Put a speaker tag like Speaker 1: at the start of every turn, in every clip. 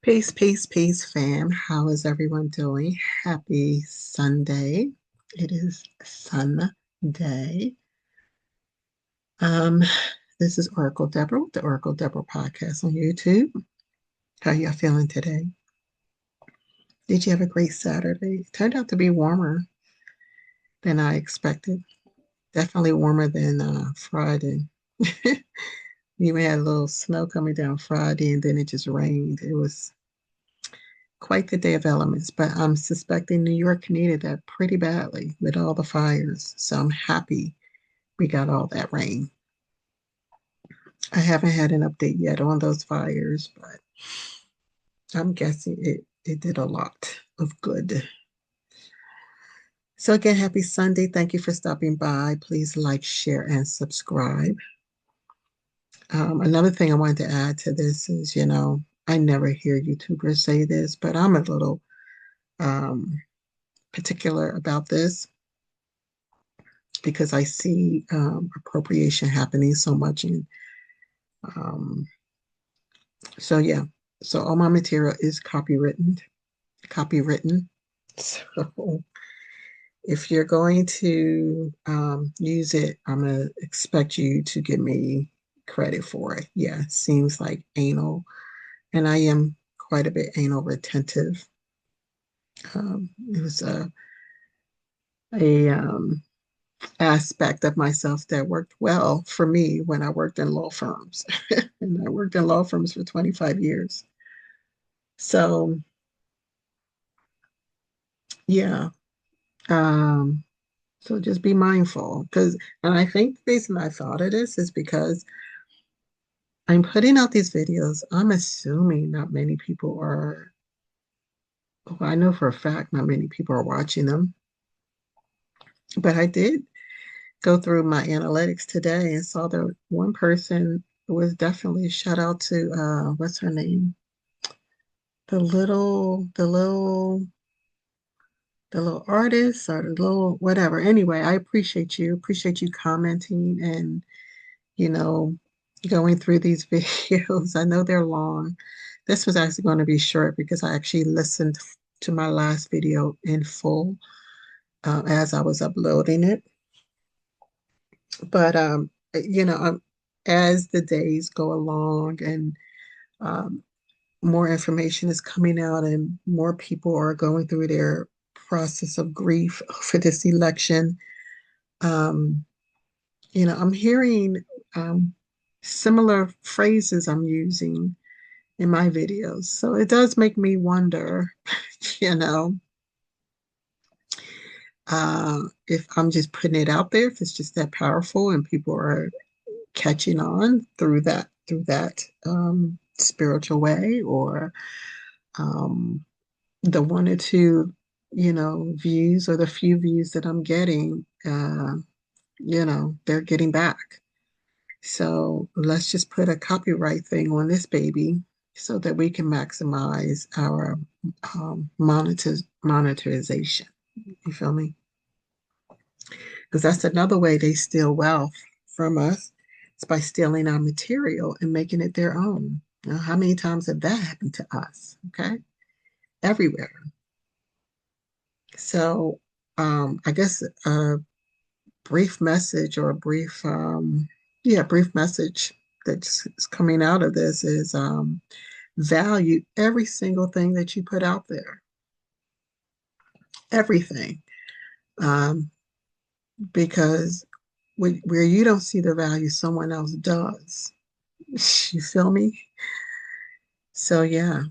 Speaker 1: Peace, peace, peace, fam. How is everyone doing? Happy Sunday. It is Sunday. Um, this is Oracle Deborah with the Oracle Deborah podcast on YouTube. How y'all feeling today? Did you have a great Saturday? It turned out to be warmer than I expected. Definitely warmer than Friday. We had a little snow coming down Friday and then it just rained. It was quite the day of elements, but I'm suspecting New York needed that pretty badly with all the fires. So I'm happy we got all that rain. I haven't had an update yet on those fires, but I'm guessing it did a lot of good. So again, happy Sunday. Thank you for stopping by. Please like, share, and subscribe. Another thing I wanted to add to this is, I never hear YouTubers say this, but I'm a little um, particular about this because I see appropriation happening so much. And um, so, yeah, so all my material is copywritten. So if you're going to use it, I'm going to expect you to give me credit for it. Yeah, it seems like anal, and I am quite a bit anal retentive. It was a aspect of myself that worked well for me when I worked in law firms. And I worked in law firms for 25 years. So, yeah. Um, so just be mindful and I think the reason I thought of this is because I'm putting out these videos. I'm assuming not many people are, well, I know for a fact not many people are watching them, but I did go through my analytics today and saw that one person was definitely shout out to what's her name? The little artist or the little whatever. Anyway, I appreciate you commenting and you know going through these videos. I know they're long. This was actually going to be short because I actually listened to my last video in full as I was uploading it. But as the days go along and um, more information is coming out and more people are going through their process of grief for this election, um, I'm hearing similar phrases I'm using in my videos. So it does make me wonder, you know, if I'm just putting it out there, if it's just that powerful and people are catching on through that spiritual way, or um, the one or two, views or the few views that I'm getting, they're getting back. So let's just put a copyright thing on this baby so that we can maximize our monetization. You feel me? Because that's another way they steal wealth from us. It's by stealing our material and making it their own. Now, how many times have that happened to us? Okay, everywhere. So, I guess a brief message or a brief message that's coming out of this is value every single thing that you put out there, everything, um, because where you don't see the value, someone else does. You feel me? So yeah,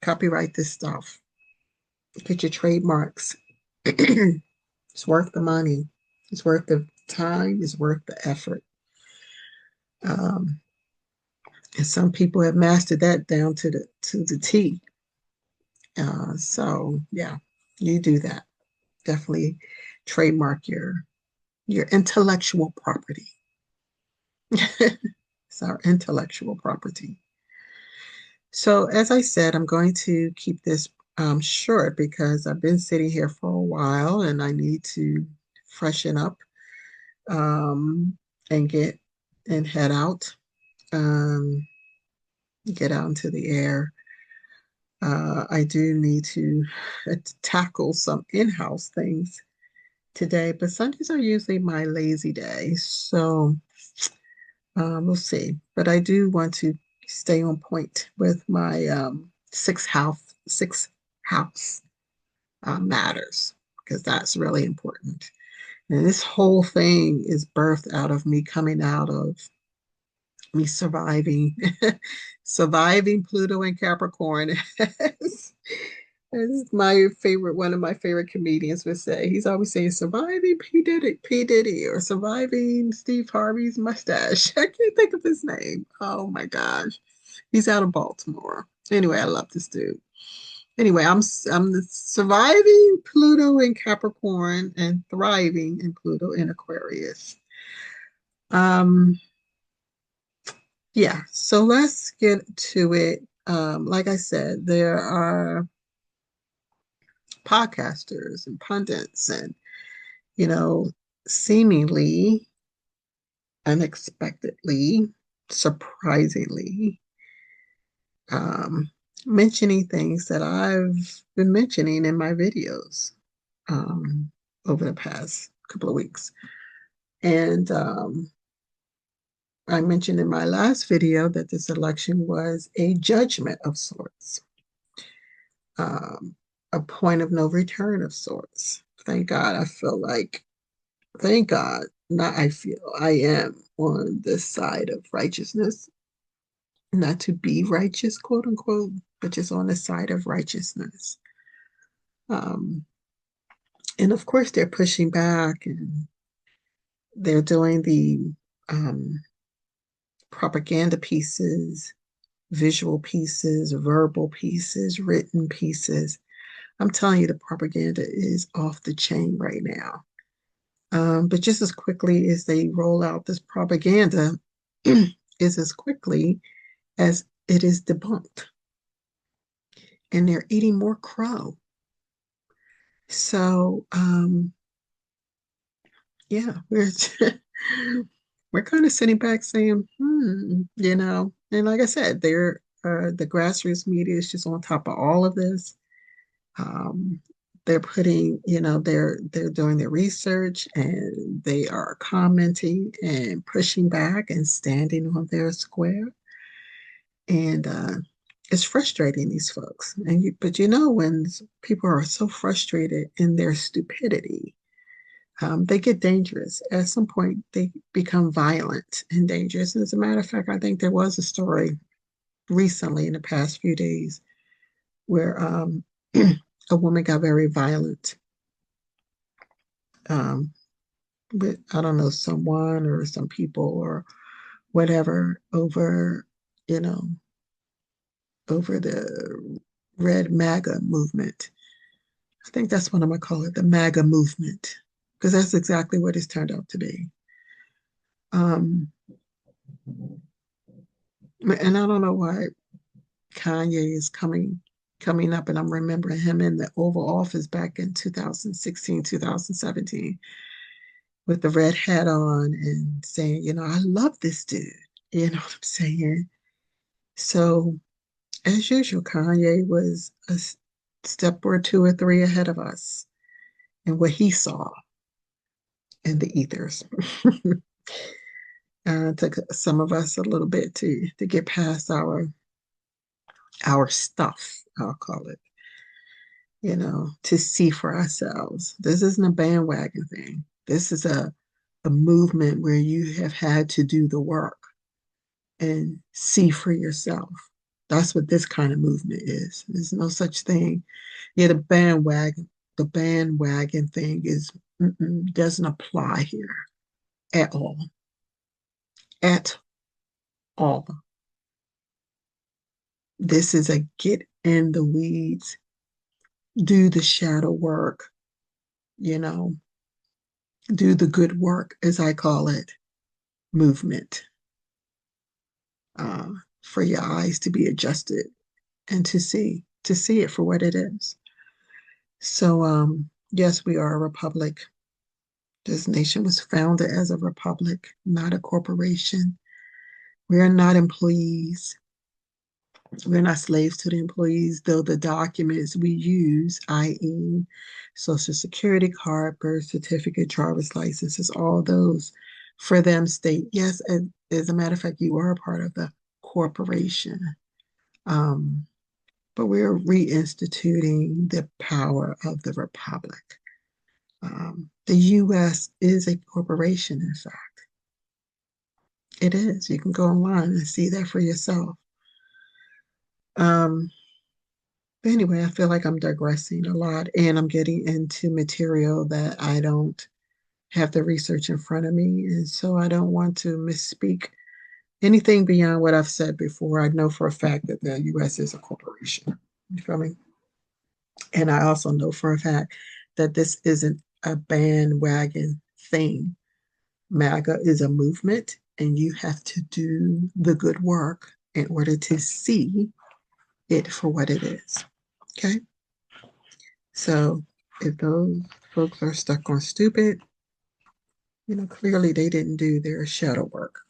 Speaker 1: copyright this stuff. Get your trademarks. It's worth the money. It's worth the time. It's worth the effort. Um, and some people have mastered that down to the T. So yeah, you do that. Definitely trademark your intellectual property. It's our intellectual property. So as I said, I'm going to keep this short because I've been sitting here for a while and I need to freshen up um, and head out, um, get out into the air. I do need to tackle some in-house things today, but Sundays are usually my lazy day. So we'll see. But I do want to stay on point with my six house matters because that's really important. And this whole thing is birthed out of me coming out of me surviving, surviving Pluto and Capricorn. As my favorite, one of my favorite comedians would say, he's always saying surviving P. Diddy, or surviving Steve Harvey's mustache. I can't think of his name. Oh my gosh. He's out of Baltimore. Anyway, I love this dude. Anyway, I'm the surviving Pluto in Capricorn and thriving in Pluto in Aquarius. Um, yeah, so let's get to it. Like I said, there are podcasters and pundits and, you know, seemingly, unexpectedly, surprisingly, um, mentioning things that I've been mentioning in my videos um, over the past couple of weeks. And I mentioned in my last video that this election was a judgment of sorts, um, a point of no return of sorts. Thank God, I feel like, thank God, not I feel, I am on this side of righteousness, not to be righteous, quote unquote, but just on the side of righteousness. Um, and of course, they're pushing back and they're doing the um, propaganda pieces, visual pieces, verbal pieces, written pieces. I'm telling you, the propaganda is off the chain right now. But just as quickly as they roll out this propaganda, is as quickly as it is debunked. And they're eating more crow. So, yeah, we're kind of sitting back saying, and like I said, they're the grassroots media is just on top of all of this. Um, they're putting, they're doing their research and they are commenting and pushing back and standing on their square. And it's frustrating these folks. But when people are so frustrated in their stupidity, they get dangerous. At some point, they become violent and dangerous. And as a matter of fact, I think there was a story recently in the past few days where a woman got very violent um, with, I don't know, someone or some people or whatever you know, over the red MAGA movement. I think that's what I'm going to call it, the MAGA movement, because that's exactly what it's turned out to be. Um, and I don't know why Kanye is coming up, and I'm remembering him in the Oval Office back in 2016, 2017, with the red hat on and saying, I love this dude. You know what I'm saying? So, as usual, Kanye was a step or two or three ahead of us in what he saw in the ethers. Took some of us a little bit to get past our stuff, I'll call it, to see for ourselves. This isn't a bandwagon thing. This is a movement where you have had to do the work and see for yourself. That's what this kind of movement is. There's no such thing. Yeah, the bandwagon thing doesn't apply here at all. At all. This is a get in the weeds, do the shadow work, you know, do the good work, as I call it, movement, uh, for your eyes to be adjusted and to see it for what it is. So, yes, we are a republic. This nation was founded as a republic, not a corporation. We are not employees. We're not slaves to the employees, though the documents we use, i.e., Social Security card, birth certificate, driver's licenses, all those for them state, yes, as a matter of fact, you are a part of the corporation. Um, but we're reinstituting the power of the republic. The U.S. is a corporation, in fact. It is. You can go online and see that for yourself. Um, but anyway, I feel like I'm digressing a lot and I'm getting into material that I don't have the research in front of me. And so I don't want to misspeak anything beyond what I've said before. I know for a fact that the US is a corporation. You feel me? And I also know for a fact that this isn't a bandwagon thing. MAGA is a movement, and you have to do the good work in order to see it for what it is. Okay? So if those folks are stuck on stupid, clearly they didn't do their shadow work.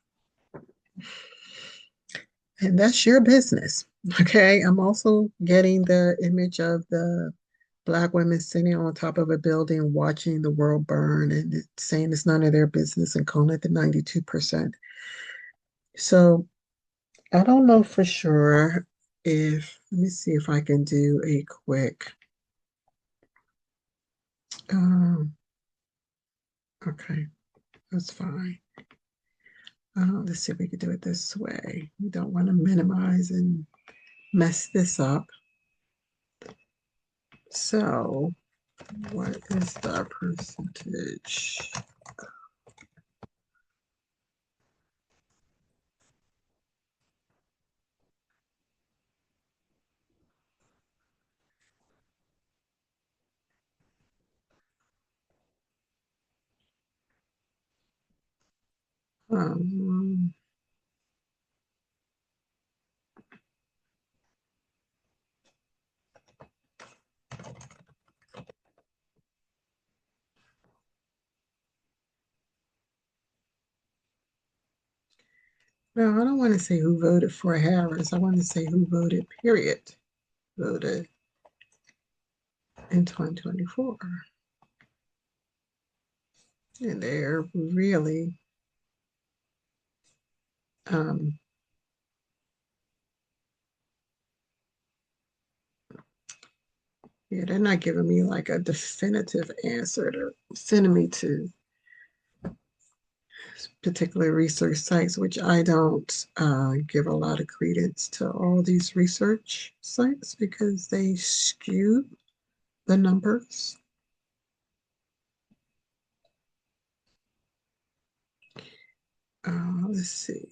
Speaker 1: And that's your business. Okay. I'm also getting the image of the Black women sitting on top of a building watching the world burn and saying it's none of their business and calling it the 92%. So I don't know for sure let me see if I can do a quick, um, okay, that's fine. Let's see if we can do it this way. We don't want to minimize and mess this up. So what is the percentage? Um, no, I don't want to say who voted for Harris. I want to say who voted, period, voted in 2024. And they're really, um, yeah, they're not giving me like a definitive answer. They're sending me to particular research sites, which I don't give a lot of credence to all these research sites because they skew the numbers. Let's see.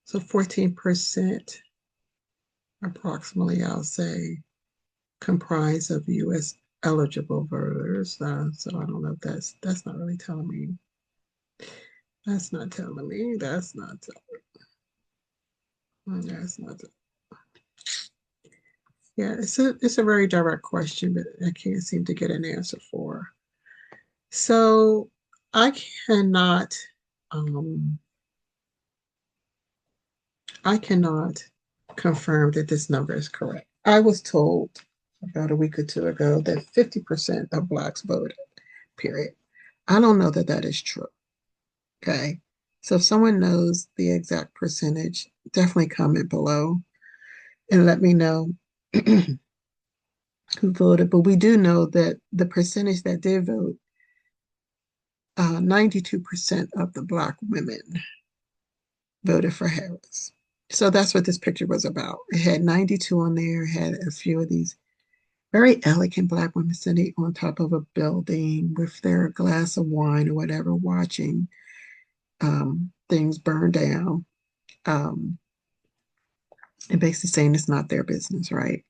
Speaker 1: So 14% approximately, I'll say, comprise of U.S. eligible voters. So I don't know if that's not really telling me. That's not telling me. That's not telling me. That's not. Yeah, it's a very direct question, but I can't seem to get an answer for. So I cannot um, I cannot confirm that this number is correct. I was told about a week or two ago that 50% of Blacks voted, period. I don't know that that is true. Okay. So if someone knows the exact percentage, definitely comment below and let me know who voted. But we do know that the percentage that did vote, 92% of the Black women voted for Harris. So that's what this picture was about. It had 92 on there, it had a few of these very elegant Black women sitting on top of a building with their glass of wine or whatever, watching things burn down. Um, and basically saying it's not their business, right?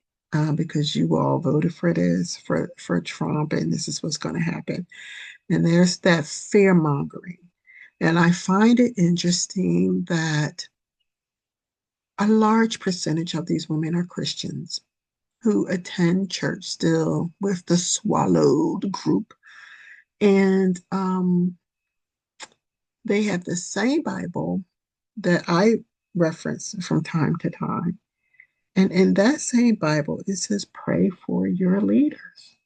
Speaker 1: Because you all voted for this, for Trump, and this is what's going to happen. And there's that fear mongering. And I find it interesting that a large percentage of these women are Christians who attend church still with the swallowed group. And they have the same Bible that I reference from time to time. And in that same Bible, it says, pray for your leaders.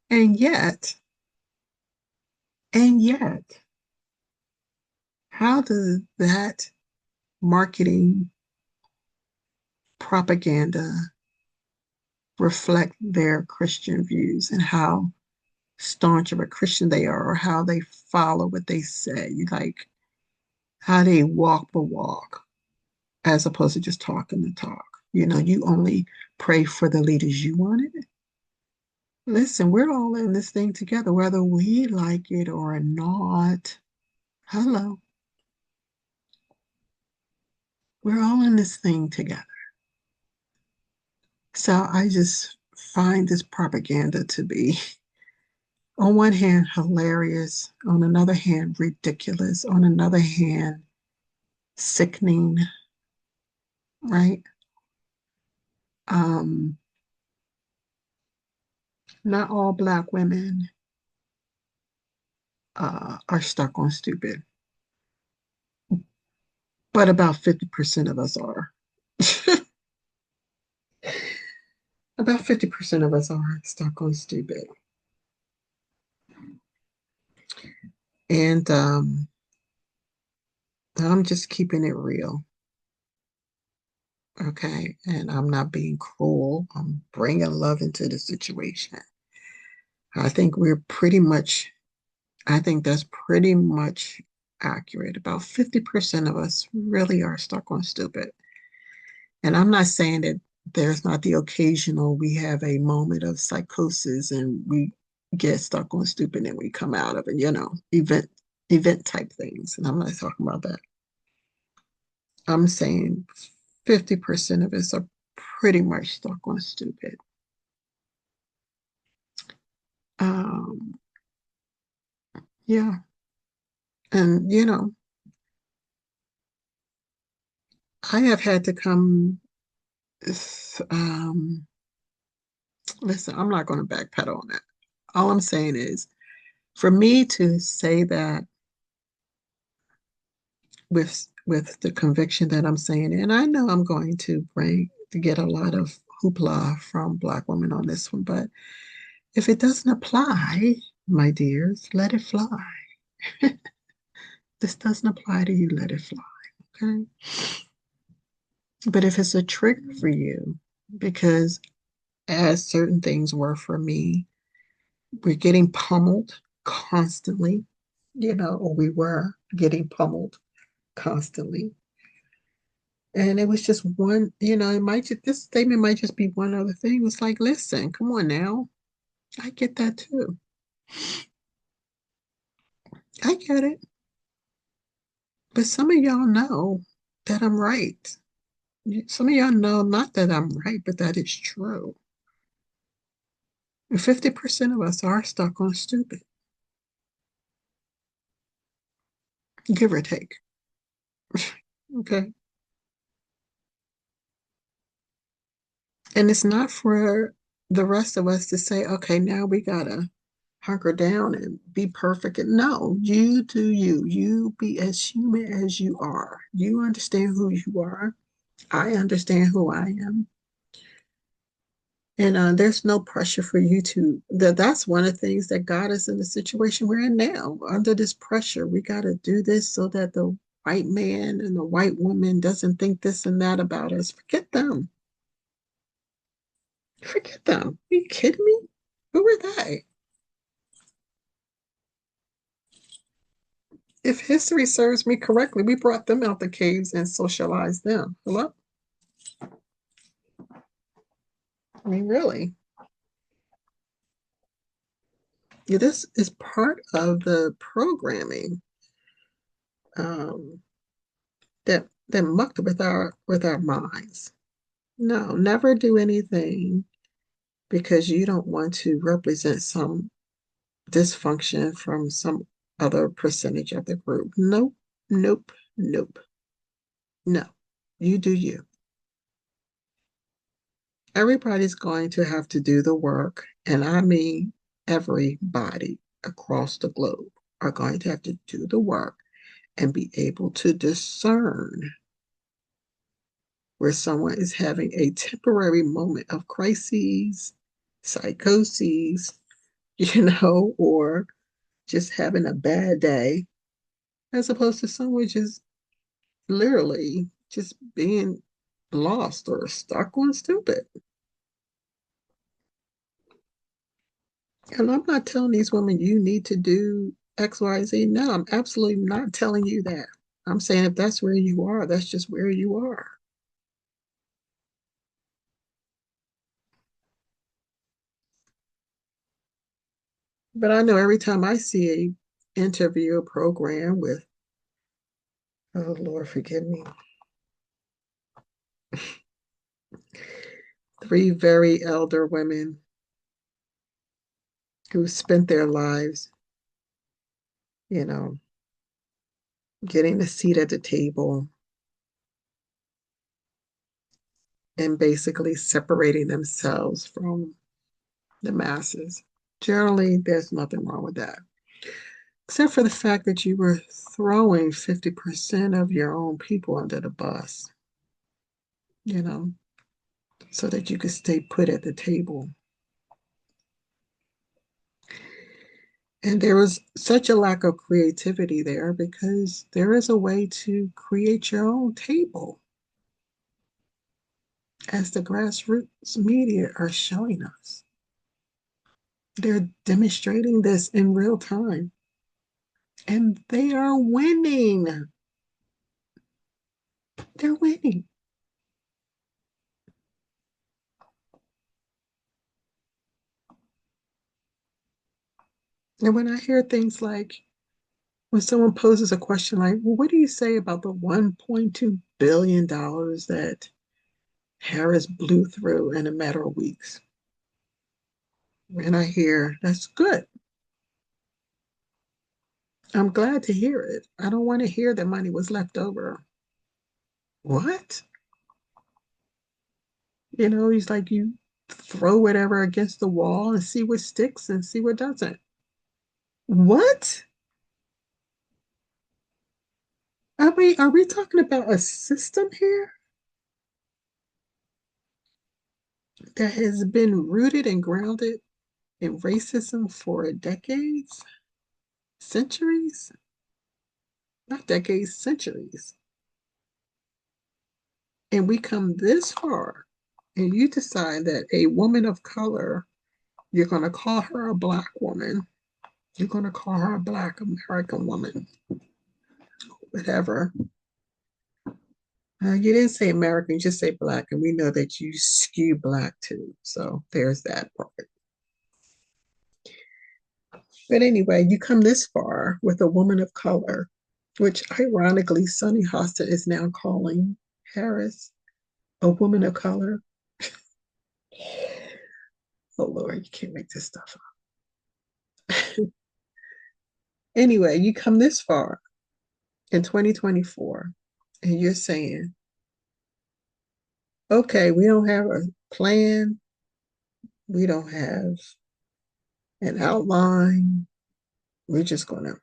Speaker 1: And yet, and yet, how does that marketing propaganda reflect their Christian views and how staunch of a Christian they are, or how they follow what they say, like how they walk the walk as opposed to just talking the talk? You only pray for the leaders you wanted. Listen, we're all in this thing together, whether we like it or not. Hello. We're all in this thing together. So I just find this propaganda to be, on one hand, hilarious, on another hand, ridiculous, on another hand, sickening, right? Um, not all Black women are stuck on stupid, but about 50% of us are. About 50% of us are stuck on stupid. And I'm just keeping it real. Okay. And I'm not being cruel. I'm bringing love into the situation. I think we're pretty much, I think that's pretty much accurate. About 50% of us really are stuck on stupid. And I'm not saying that there's not the occasional, we have a moment of psychosis and we get stuck on stupid and we come out of it, event type things. And I'm not talking about that. I'm saying 50% of us are pretty much stuck on stupid. Um, yeah. And, I have had to come, um, listen, I'm not going to backpedal on that. All I'm saying is, for me to say that with the conviction that I'm saying, and I know I'm going to get a lot of hoopla from Black women on this one, but if it doesn't apply, my dears, let it fly. This doesn't apply to you, let it fly. Okay. But if it's a trigger for you, because as certain things were for me, we're getting pummeled constantly, or we were getting pummeled constantly. And it was just one, this statement might just be one other thing. It was like, listen, come on now. I get that too. I get it. But some of y'all know that I'm right. Some of y'all know not that I'm right, but that it's true. And 50% of us are stuck on stupid, give or take. Okay. And it's not for the rest of us to say, okay, now we gotta hunker down and be perfect. And no, you do you. You be as human as you are. You understand who you are. I understand who I am. And there's no pressure for you to that's one of the things that got us in the situation we're in now. Under this pressure, we got to do this so that the white man and the white woman doesn't think this and that about us. Forget them. Forget them. Are you kidding me? Who are they? If history serves me correctly, we brought them out the caves and socialized them. Hello? I mean, really? Yeah, this is part of the programming um, that mucked with our minds. No, never do anything because you don't want to represent some dysfunction from some other percentage of the group. Nope, nope, nope. No, you do you. Everybody's going to have to do the work, and I mean everybody across the globe are going to have to do the work and be able to discern where someone is having a temporary moment of crises, psychoses, or just having a bad day, as opposed to someone just literally just being lost or stuck on stupid. And I'm not telling these women you need to do X, Y, Z. No, I'm absolutely not telling you that. I'm saying if that's where you are, that's just where you are. But I know every time I see a interview program with, oh Lord, forgive me, three very elder women who spent their lives, you know, getting a seat at the table and basically separating themselves from the masses. Generally, there's nothing wrong with that, except for the fact that you were throwing 50% of your own people under the bus, you know, so that you could stay put at the table. And there was such a lack of creativity there because there is a way to create your own table, as the grassroots media are showing us. They're demonstrating this in real time, and they are winning. They're winning. And when I hear things like, when someone poses a question like, well, what do you say about the $1.2 billion that Harris blew through in a matter of weeks? And I hear, that's good. I'm glad to hear it. I don't want to hear that money was left over. What? He's like, you throw whatever against the wall and see what sticks and see what doesn't. What? Are we talking about a system here that has been rooted and grounded in racism for decades, centuries? Not decades, centuries. And we come this far, and you decide that a woman of color, you're going to call her a Black woman, you're going to call her a Black American woman, whatever. You didn't say American, you just say Black, and we know that you skew Black too. So there's that part. But anyway, you come this far with a woman of color, which ironically, Sonny Hostin is now calling Harris a woman of color. Oh Lord, you can't make this stuff up. Anyway, you come this far in 2024, and you're saying, okay, we don't have a plan, we don't have an outline, we're just going to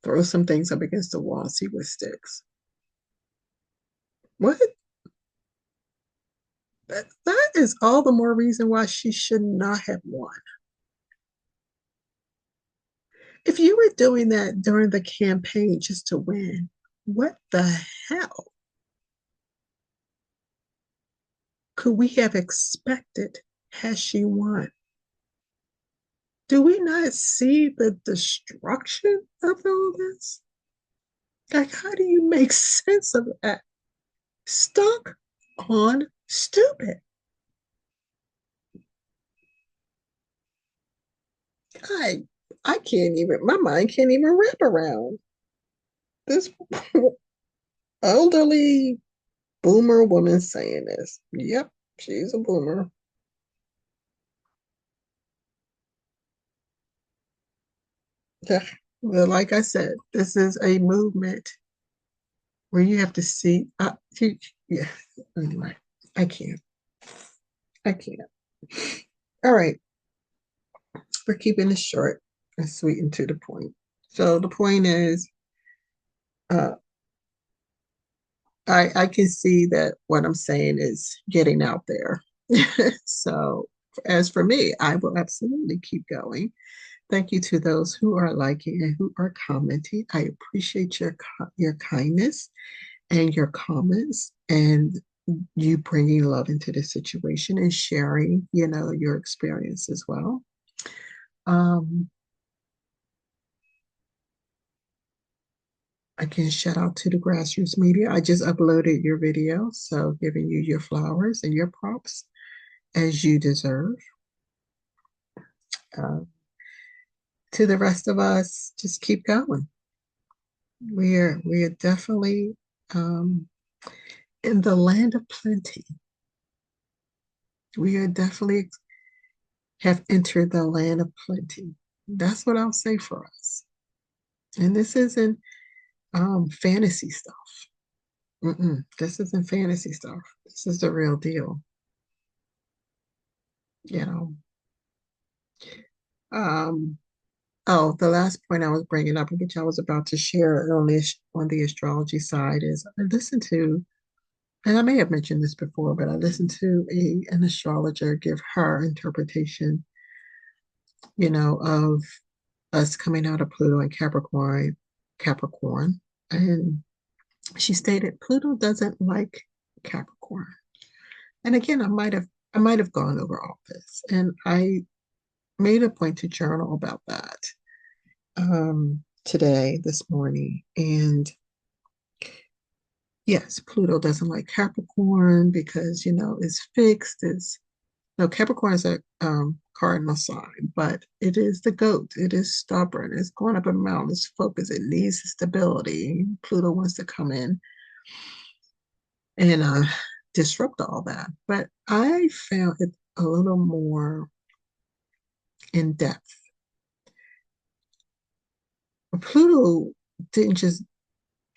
Speaker 1: throw some things up against the wall and see what sticks. What? That is all the more reason why she should not have won. If you were doing that during the campaign just to win, what the hell could we have expected had she won? Do we not see the destruction of all this? Like, how do you make sense of that? Stuck on stupid. I I can't even, my mind can't even wrap around this elderly boomer woman saying this. Yep, she's a boomer. Yeah. Well, like I said, this is a movement where you have to see. Yeah. Anyway, I can't. I can't. All right, we're keeping this short. and sweet and to the point. So the point is, uh, I can see that what I'm saying is getting out there. So as for me, I will absolutely keep going. Thank you to those who are liking and who are commenting. I appreciate your kindness and your comments and you bringing love into the situation and sharing, your experience as well. Um, Again, shout out to the grassroots media. I just uploaded your video, so giving you your flowers and your props as you deserve. Uh, to the rest of us, just keep going. We are definitely in the land of plenty. We are definitely have entered the land of plenty. That's what I'll say for us. And this isn't fantasy stuff. This isn't fantasy stuff. This is the real deal. You know. Um, oh, the last point I was bringing up, which I was about to share on the astrology side, is I listened to, and I may have mentioned this before, but I listened to an astrologer give her interpretation, of us coming out of Pluto and Capricorn, and she stated Pluto doesn't like Capricorn. And again, I might have gone over all this, and I made a point to journal about that today, this morning. And yes, Pluto doesn't like Capricorn because, it's fixed. Capricorn is a cardinal sign, but it is the goat. It is stubborn. It's going up a mountain. It's focused. It needs stability. Pluto wants to come in and disrupt all that. But I found it a little more in depth. Pluto didn't just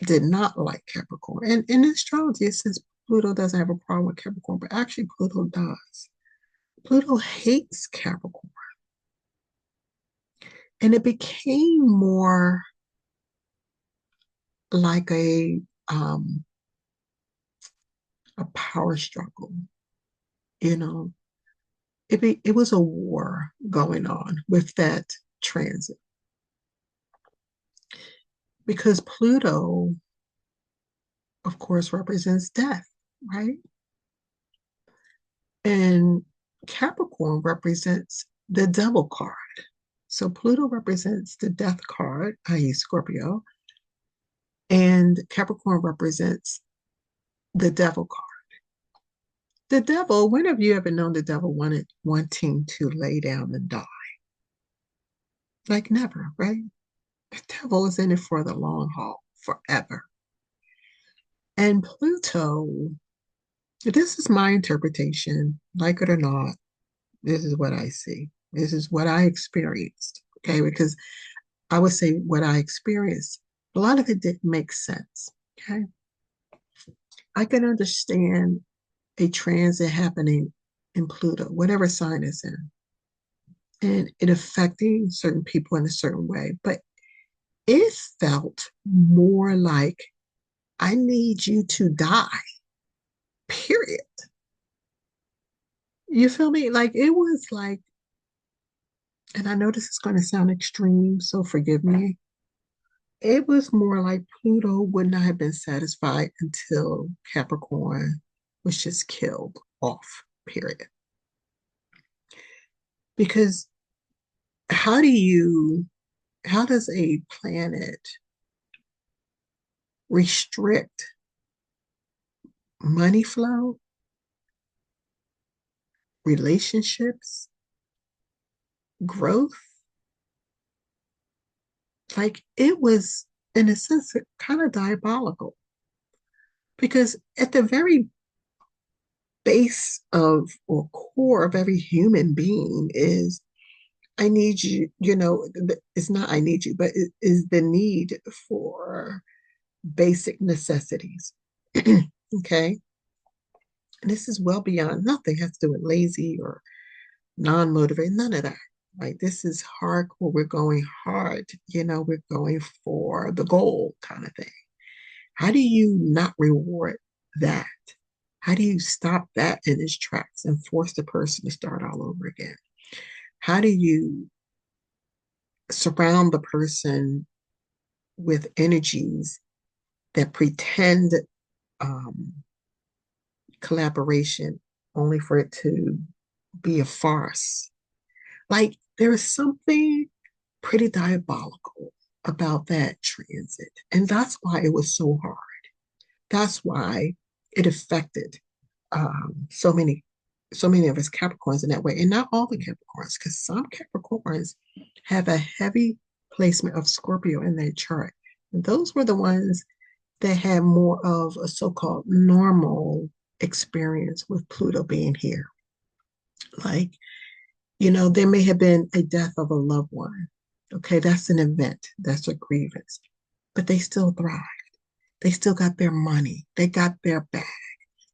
Speaker 1: did not like Capricorn. And in astrology, it says Pluto doesn't have a problem with Capricorn, but actually Pluto does. Pluto hates Capricorn. And it became more like a power struggle, you know. It was a war going on with that transit because Pluto, of course, represents death, right? And Capricorn represents the devil card. So Pluto represents the death card, i.e., Scorpio, and Capricorn represents the devil card. The devil, when have you ever known the devil wanting to lay down and die? Like never, right? The devil is in it for the long haul, forever. And Pluto, this is my interpretation, like it or not, this is what I see. This is what I experienced. Okay, because I would say what I experienced, a lot of it didn't make sense. Okay. I can understand a transit happening in Pluto, whatever sign it's in, and it affecting certain people in a certain way. But it felt more like I need you to die, period. You feel me? Like it was like, and I know this is going to sound extreme, so forgive me. It was more like Pluto would not have been satisfied until Capricorn was just killed off, period. Because how do you, how does a planet restrict money flow, relationships, growth? Like it was, in a sense, kind of diabolical. Because at the very base of or core of every human being is I need you, it's not I need you, but it is the need for basic necessities. Okay. And this is well beyond nothing has to do with lazy or non-motivated, none of that. Like this is hardcore. We're going hard. We're going for the goal kind of thing. How do you not reward that? How do you stop that in its tracks and force the person to start all over again? How do you surround the person with energies that pretend um, collaboration only for it to be a farce? Like there is something pretty diabolical about that transit. And that's why it was so hard. That's why it affected so many of us Capricorns in that way. And not all the Capricorns, because some Capricorns have a heavy placement of Scorpio in their chart. And those were the ones that had more of a so-called normal experience with Pluto being here. Like, there may have been a death of a loved one. Okay, that's an event, that's a grievance, but they still thrive. They still got their money, they got their bag.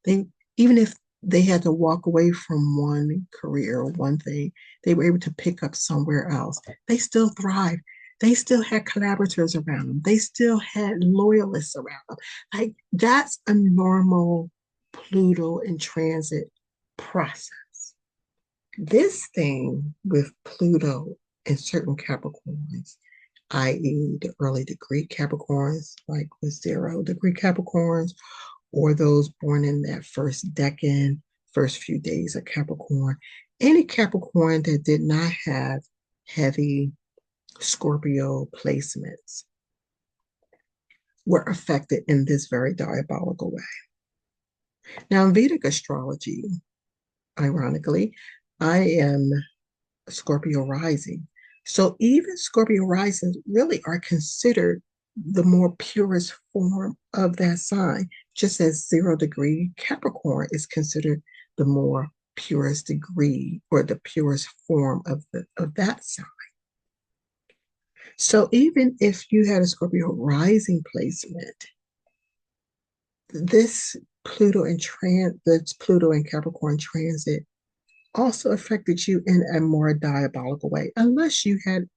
Speaker 1: They, even if they had to walk away from one career or one thing, they were able to pick up somewhere else. They still thrive. They still had collaborators around them. They still had loyalists around them. Like that's a normal Pluto in transit process. This thing with Pluto and certain Capricorns, i.e., the early degree Capricorns, like with 0 degree Capricorns, or those born in that first decan, first few days of Capricorn, any Capricorn that did not have heavy Scorpio placements were affected in this very diabolical way. Now, in Vedic astrology, ironically, I am Scorpio rising. So even Scorpio risings really are considered the more purest form of that sign, just as 0 degree Capricorn is considered the more purest degree or the purest form of that sign. So even if you had a Scorpio rising placement, this Pluto and Capricorn transit also affected you in a more diabolical way, unless you had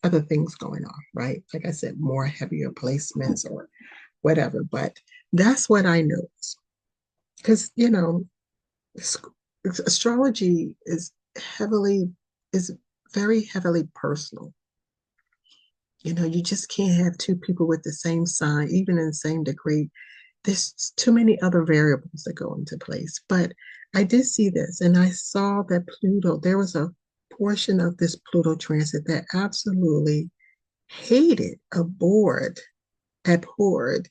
Speaker 1: other things going on, right? Like I said, more heavier placements or whatever. But that's what I noticed. Because, astrology is very heavily personal. You just can't have two people with the same sign, even in the same degree. There's too many other variables that go into place. But I did see this, and I saw that Pluto, there was a portion of this Pluto transit that absolutely hated, abhorred Capricorn.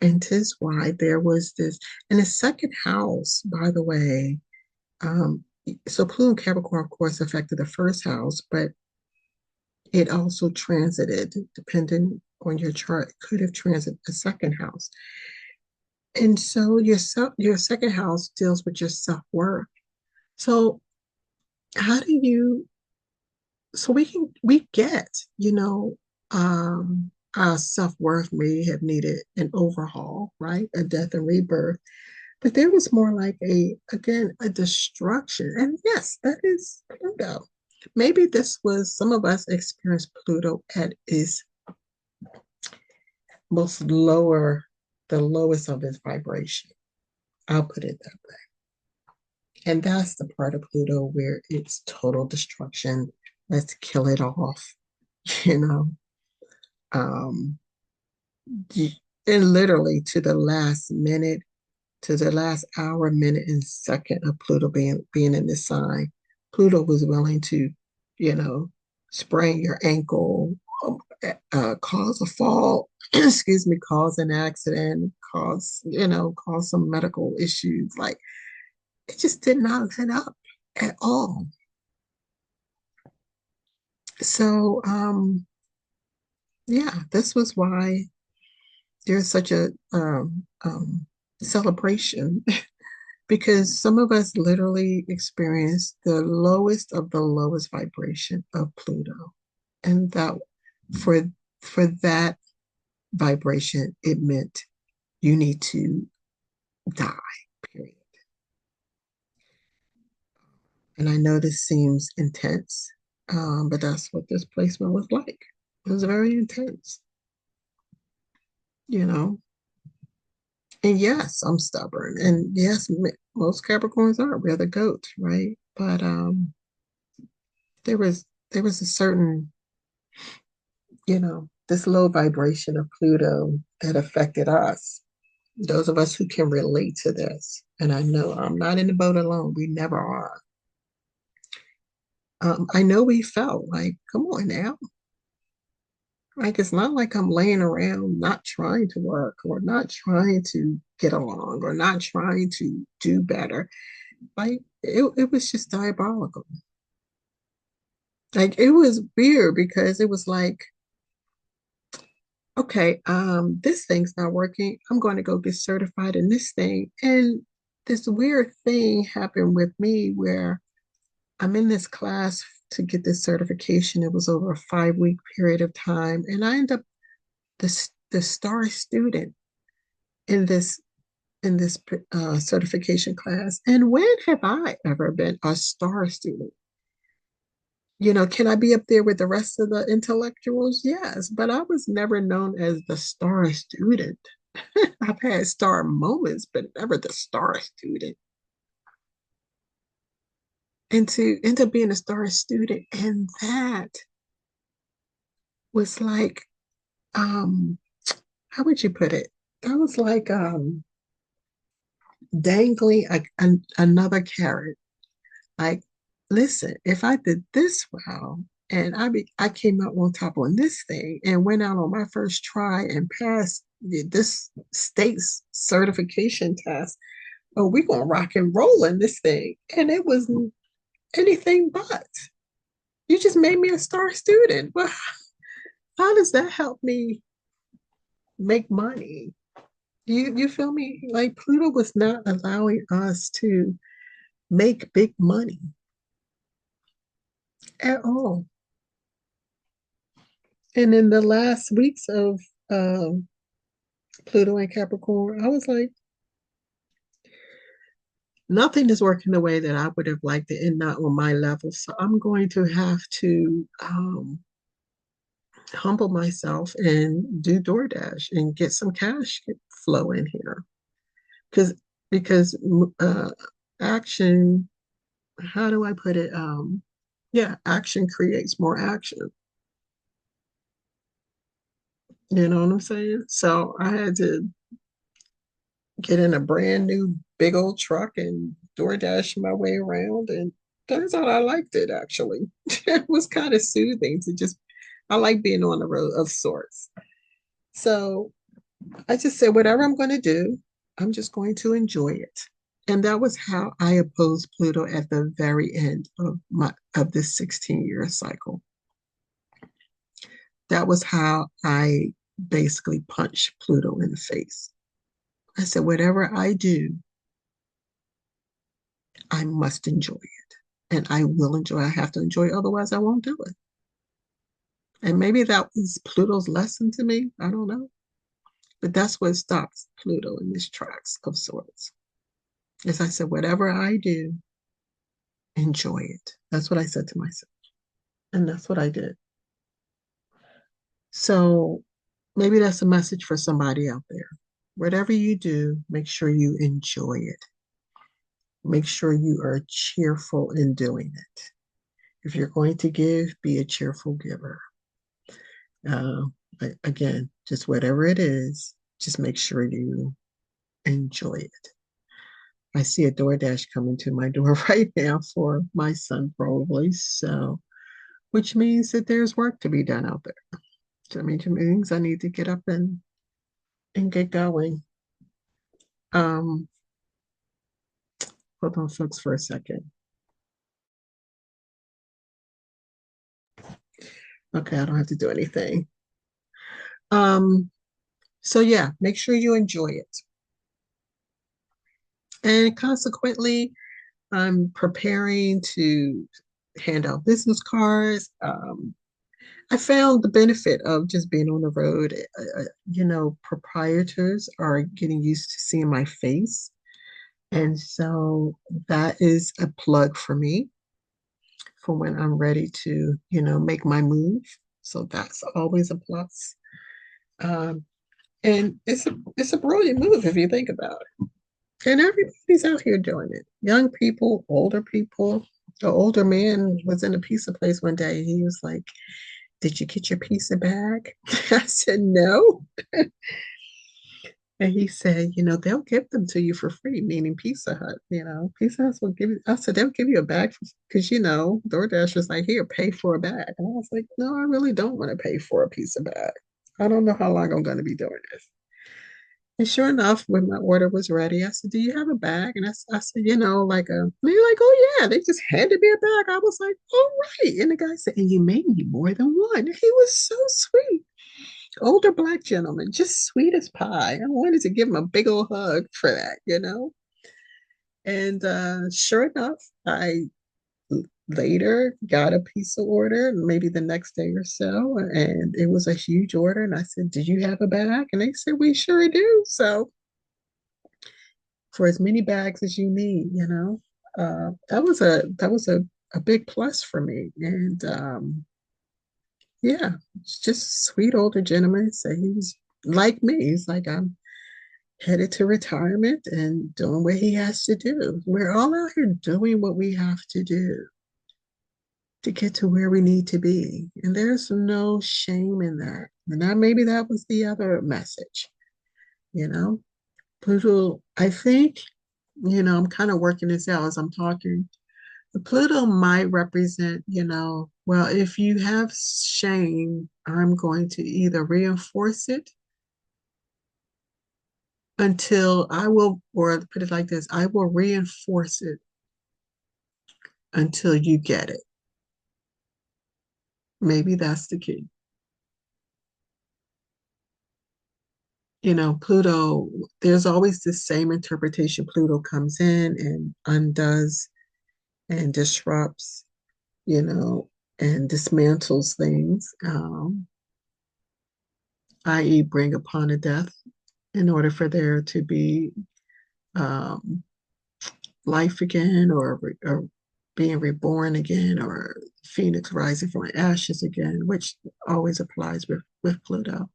Speaker 1: And tis why there was this, and the second house, by the way, so Pluto and Capricorn, of course, affected the first house, but it also transited, depending on your chart, could have transited the second house. And so your second house deals with your self-worth. So how do you so we get, our self-worth may have needed an overhaul, right? A death and rebirth. But there was more like a destruction. And yes, that is Pluto. Maybe this was some of us experienced Pluto at its most lower, the lowest of its vibration. I'll put it that way. And that's the part of Pluto where it's total destruction. Let's kill it off, you know. Um, and literally to the last minute, to the last hour, minute, and second of Pluto being in this sign, Pluto was willing to, you know, sprain your ankle, cause a fall, excuse me, cause an accident, cause some medical issues. Like it just did not let up at all. So, yeah, this was why there's such a celebration because some of us literally experienced the lowest of the lowest vibration of Pluto, and that for for that vibration, it meant you need to die. Period. And I know this seems intense, but that's what this placement was like. It was very intense, you know. And yes, I'm stubborn. And yes, most Capricorns are. We're the goat, right? But there was there was a certain, this low vibration of Pluto that affected us. Those of us who can relate to this. And I know I'm not in the boat alone. We never are. I know we felt like, come on now. Like, it's not like I'm laying around not trying to work or not trying to get along or not trying to do better. Like, it was just diabolical. Like, it was weird because it was like, okay, this thing's not working. I'm going to go get certified in this thing. And this weird thing happened with me where I'm in this class to get this certification. It was over a 5 week period of time. And I end up the star student in this certification class. And when have I ever been a star student? Can I be up there with the rest of the intellectuals? Yes, but I was never known as the star student. I've had star moments, but never the star student. And to end up being a star student, and that was like, um, how would you put it? That was like dangling another carrot. Like, listen, if I did this well, and I came out on top on this thing and went out on my first try and passed this state's certification test, oh, we're gonna rock and roll in this thing. And it was anything but. You just made me a star student. Well, how does that help me make money? You feel me? Like, Pluto was not allowing us to make big money at all. And in the last weeks of Pluto and Capricorn, I was like, nothing is working the way that I would have liked it and not on my level. So I'm going to have to humble myself and do DoorDash and get some cash flow in here. Because because action, how do I put it? Yeah, action creates more action. You know what I'm saying? So I had to get in a brand new big old truck and DoorDash my way around. And turns out I liked it actually. It was kind of soothing to just, I like being on the road of sorts. So I just said, whatever I'm going to do, I'm just going to enjoy it. And that was how I opposed Pluto at the very end of this 16-year cycle. That was how I basically punched Pluto in the face. I said, whatever I do, I must enjoy it. And I will enjoy it. I have to enjoy it, otherwise I won't do it. And maybe that was Pluto's lesson to me. I don't know. But that's what stops Pluto in his tracks of sorts. As I said, whatever I do, enjoy it. That's what I said to myself. And that's what I did. So maybe that's a message for somebody out there. Whatever you do, make sure you enjoy it. Make sure you are cheerful in doing it. If you're going to give, be a cheerful giver. Uh, again, just whatever it is, just make sure you enjoy it. I see a DoorDash coming to my door right now for my son, probably. So, which means that there's work to be done out there. So, it means I need to get up and get going. Um, Hold on, folks, for a second. Okay, I don't have to do anything. Um, so yeah, make sure you enjoy it. And consequently, I'm preparing to hand out business cards. I found the benefit of just being on the road. Proprietors are getting used to seeing my face. And so that is a plug for me. for when I'm ready to, make my move. So that's always a plus. Um, and it's a brilliant move if you think about it. And everybody's out here doing it. Young people, older people. The older man was in a pizza place one day. He was like, "Did you get your pizza bag?" I said, "No." And he said, they'll give them to you for free, meaning Pizza Hut. Pizza Hut will give you, I said, they'll give you a bag because, DoorDash was like, here, pay for a bag. And I was like, no, I really don't want to pay for a pizza bag. I don't know how long I'm going to be doing this. And sure enough, when my order was ready, I said, do you have a bag? And I said, like a, and they're like, oh yeah, they just handed me a bag. I was like, all right. And the guy said, and you made me more than one. He was so sweet. Older black gentleman, just sweet as pie. I wanted to give him a big old hug for that. And sure enough, I later got a pizza order, maybe the next day or so, and it was a huge order. And I said, "Did you have a bag?" And they said, "We sure do." So for as many bags as you need, that was a big plus for me. And yeah, it's just sweet older gentleman. So he was like me. He's like, I'm headed to retirement and doing what he has to do. We're all out here doing what we have to do to get to where we need to be. And there's no shame in that. And that maybe that was the other message, you know. Pluto, I think, I'm kind of working this out as I'm talking. Pluto might represent, well, if you have shame, I'm going to either reinforce it until I will, or put it like this, I will reinforce it until you get it. Maybe that's the key. Pluto, there's always the same interpretation. Pluto comes in and undoes and disrupts, and dismantles things, i.e., bring upon a death in order for there to be um, life again, or being reborn again, or phoenix rising from ashes again, which always applies with Pluto.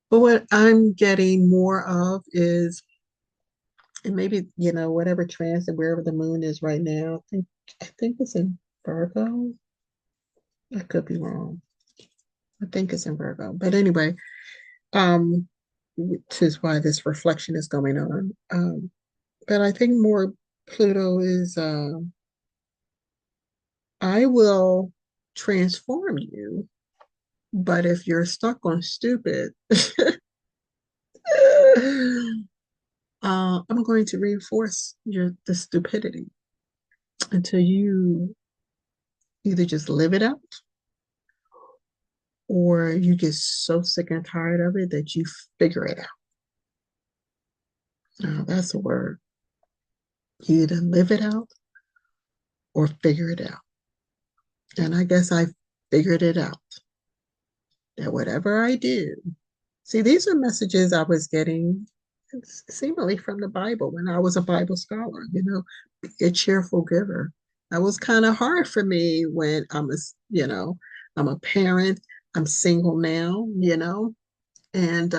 Speaker 1: But what I'm getting more of is, and maybe, whatever transit, wherever the moon is right now, I think it's in Virgo. I could be wrong. I think it's in Virgo. But anyway, which is why this reflection is going on. But I think more Pluto is, I will transform you, but if you're stuck on stupid, I'm going to reinforce the stupidity until you either just live it out, or you get so sick and tired of it that you figure it out. Now, that's a word. You either live it out or figure it out. And I guess I figured it out that whatever I do, see, these are messages I was getting seemingly from the Bible when I was a Bible scholar, be a cheerful giver. That was kind of hard for me when I'm a parent, I'm single now, and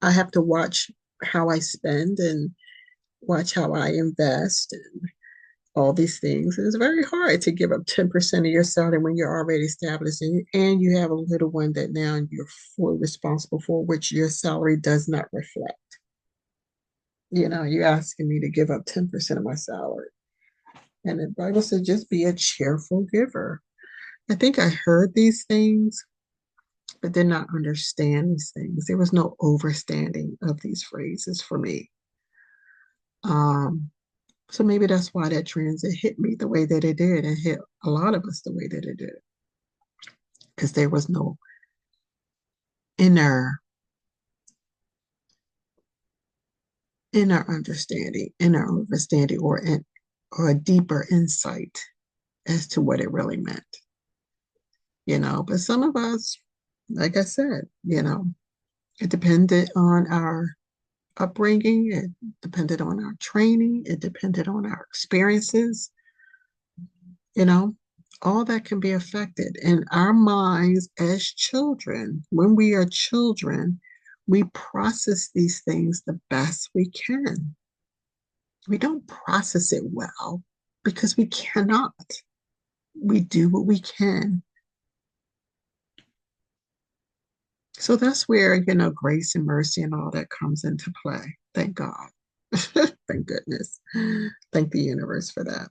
Speaker 1: I have to watch how I spend and watch how I invest and all these things. And it's very hard to give up 10% of your salary when you're already established, and you have a little one that now you're fully responsible for, which your salary does not reflect. You're asking me to give up 10% of my salary. And the Bible says just be a cheerful giver. I think I heard these things, but did not understand these things. There was no overstanding of these phrases for me. So maybe that's why that transit hit me the way that it did, and hit a lot of us the way that it did. Because there was no inner inner understanding, or a deeper insight as to what it really meant. But some of us, like I said, it depended on our upbringing, it depended on our training, it depended on our experiences. You know, all that can be affected. And our minds as children, when we are children, we process these things the best we can. We don't process it well because we cannot. We do what we can. So that's where, grace and mercy and all that comes into play. Thank God. Thank goodness. Thank the universe for that.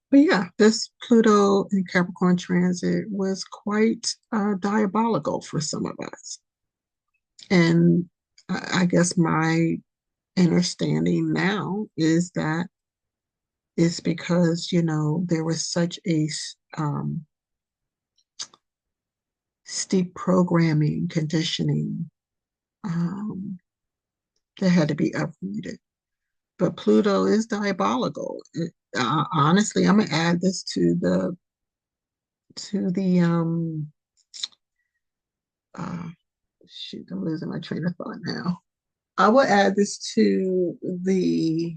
Speaker 1: But yeah, this Pluto and Capricorn transit was quite diabolical for some of us. And I guess my understanding now is that it's because, there was such a steep programming, conditioning um, that had to be uprooted. But Pluto is diabolical. Honestly, I'm gonna add this to the uh, shoot, I'm losing my train of thought now. I will add this to the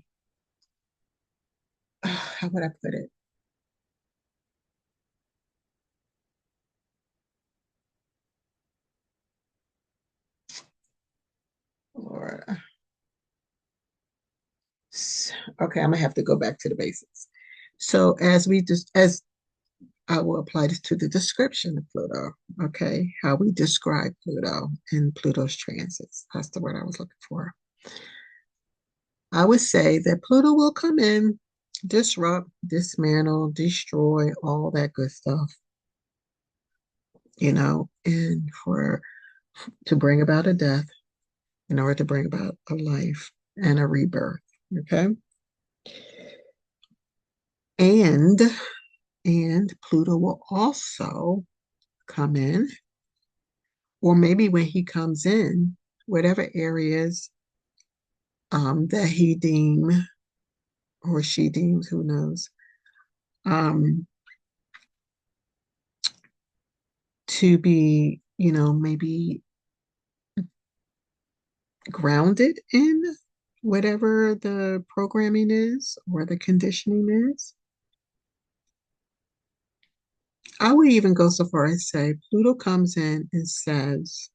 Speaker 1: how would I put it? Or okay, I'm gonna have to go back to the basics. So as I will apply this to the description of Pluto, okay, how we describe Pluto and Pluto's transits. That's the word I was looking for. I would say that Pluto will come in, disrupt, dismantle, destroy, all that good stuff, and for to bring about a death in order to bring about a life and a rebirth. Okay. And Pluto will also come in, or maybe when he comes in, whatever areas that he deem or she deems, who knows, um, to be, maybe grounded in whatever the programming is or the conditioning is. I would even go so far as say Pluto comes in and says,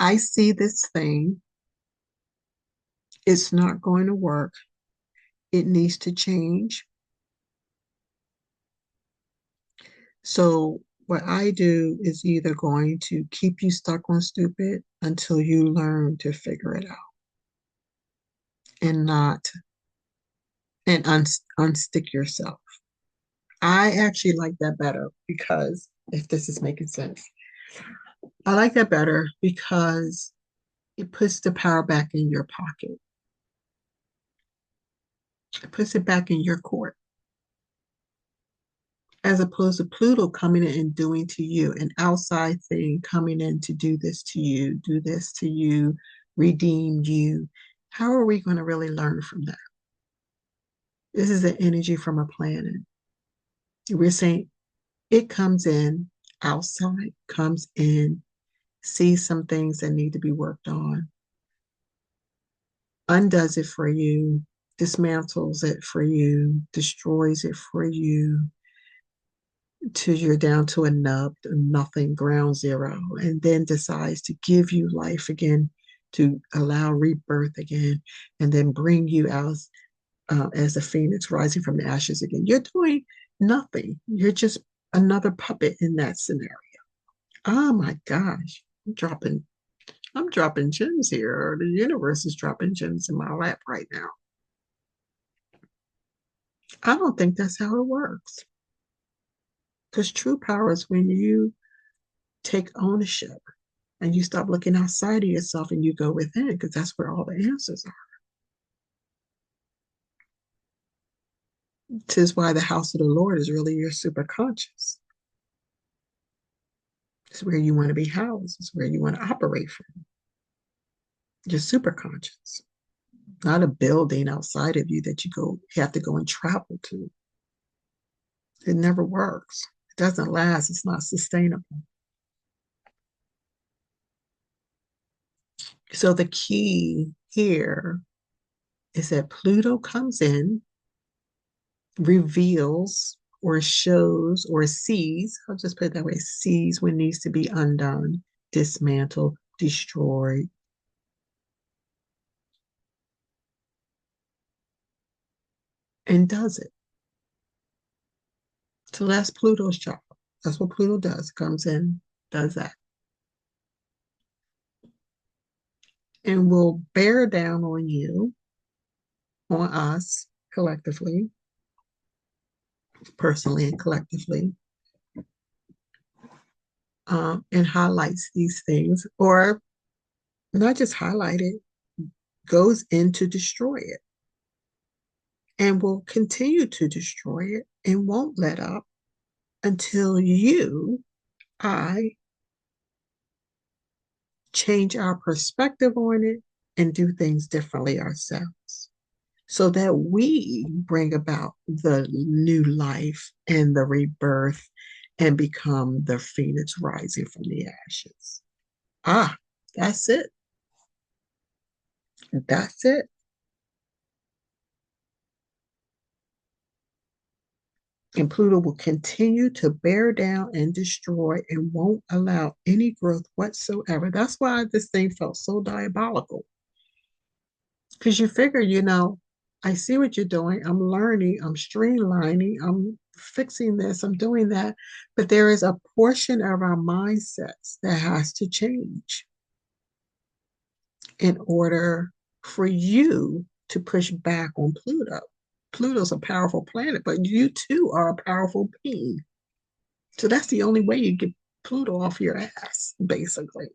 Speaker 1: I see this thing. It's not going to work. It needs to change. So, what I do is either going to keep you stuck on stupid until you learn to figure it out and not and unstick yourself. I actually like that better because if this is making sense, I like that better because it puts the power back in your pocket. It puts it back in your court, as opposed to Pluto coming in and doing to you, an outside thing coming in to do this to you, redeem you. How are we going to really learn from that? This is the energy from a planet. We're saying it comes in outside, comes in, sees some things that need to be worked on, undoes it for you, dismantles it for you, destroys it for you, till you're down to a nub, nothing, ground zero, and then decides to give you life again, to allow rebirth again, and then bring you out as a phoenix rising from the ashes again. You're doing nothing. You're just another puppet in that scenario. Oh my gosh, I'm dropping gems here. The universe is dropping gems in my lap right now. I don't think that's how it works. Because true power is when you take ownership and you stop looking outside of yourself and you go within, because that's where all the answers are. Tis why the house of the Lord is really your superconscious. It's where you want to be housed. It's where you want to operate from. Your superconscious, not a building outside of you that you have to go and travel to. It never works. It doesn't last. It's not sustainable. So the key here is that Pluto comes in reveals or shows or sees, I'll just put it that way, sees what needs to be undone, dismantled, destroyed, and does it. So that's Pluto's job. That's what Pluto does. Comes in, does that, and will bear down on you, on us collectively, personally and collectively, and highlights these things, or not just highlight it, goes in to destroy it, and will continue to destroy it and won't let up until I, change our perspective on it and do things differently ourselves so that we bring about the new life and the rebirth and become the phoenix rising from the ashes. Ah, that's it. That's it. And Pluto will continue to bear down and destroy and won't allow any growth whatsoever. That's why this thing felt so diabolical. Because you figure, I see what you're doing. I'm learning, I'm streamlining, I'm fixing this, I'm doing that. But there is a portion of our mindsets that has to change in order for you to push back on Pluto. Pluto's a powerful planet, but you too are a powerful being. So that's the only way you get Pluto off your ass, basically,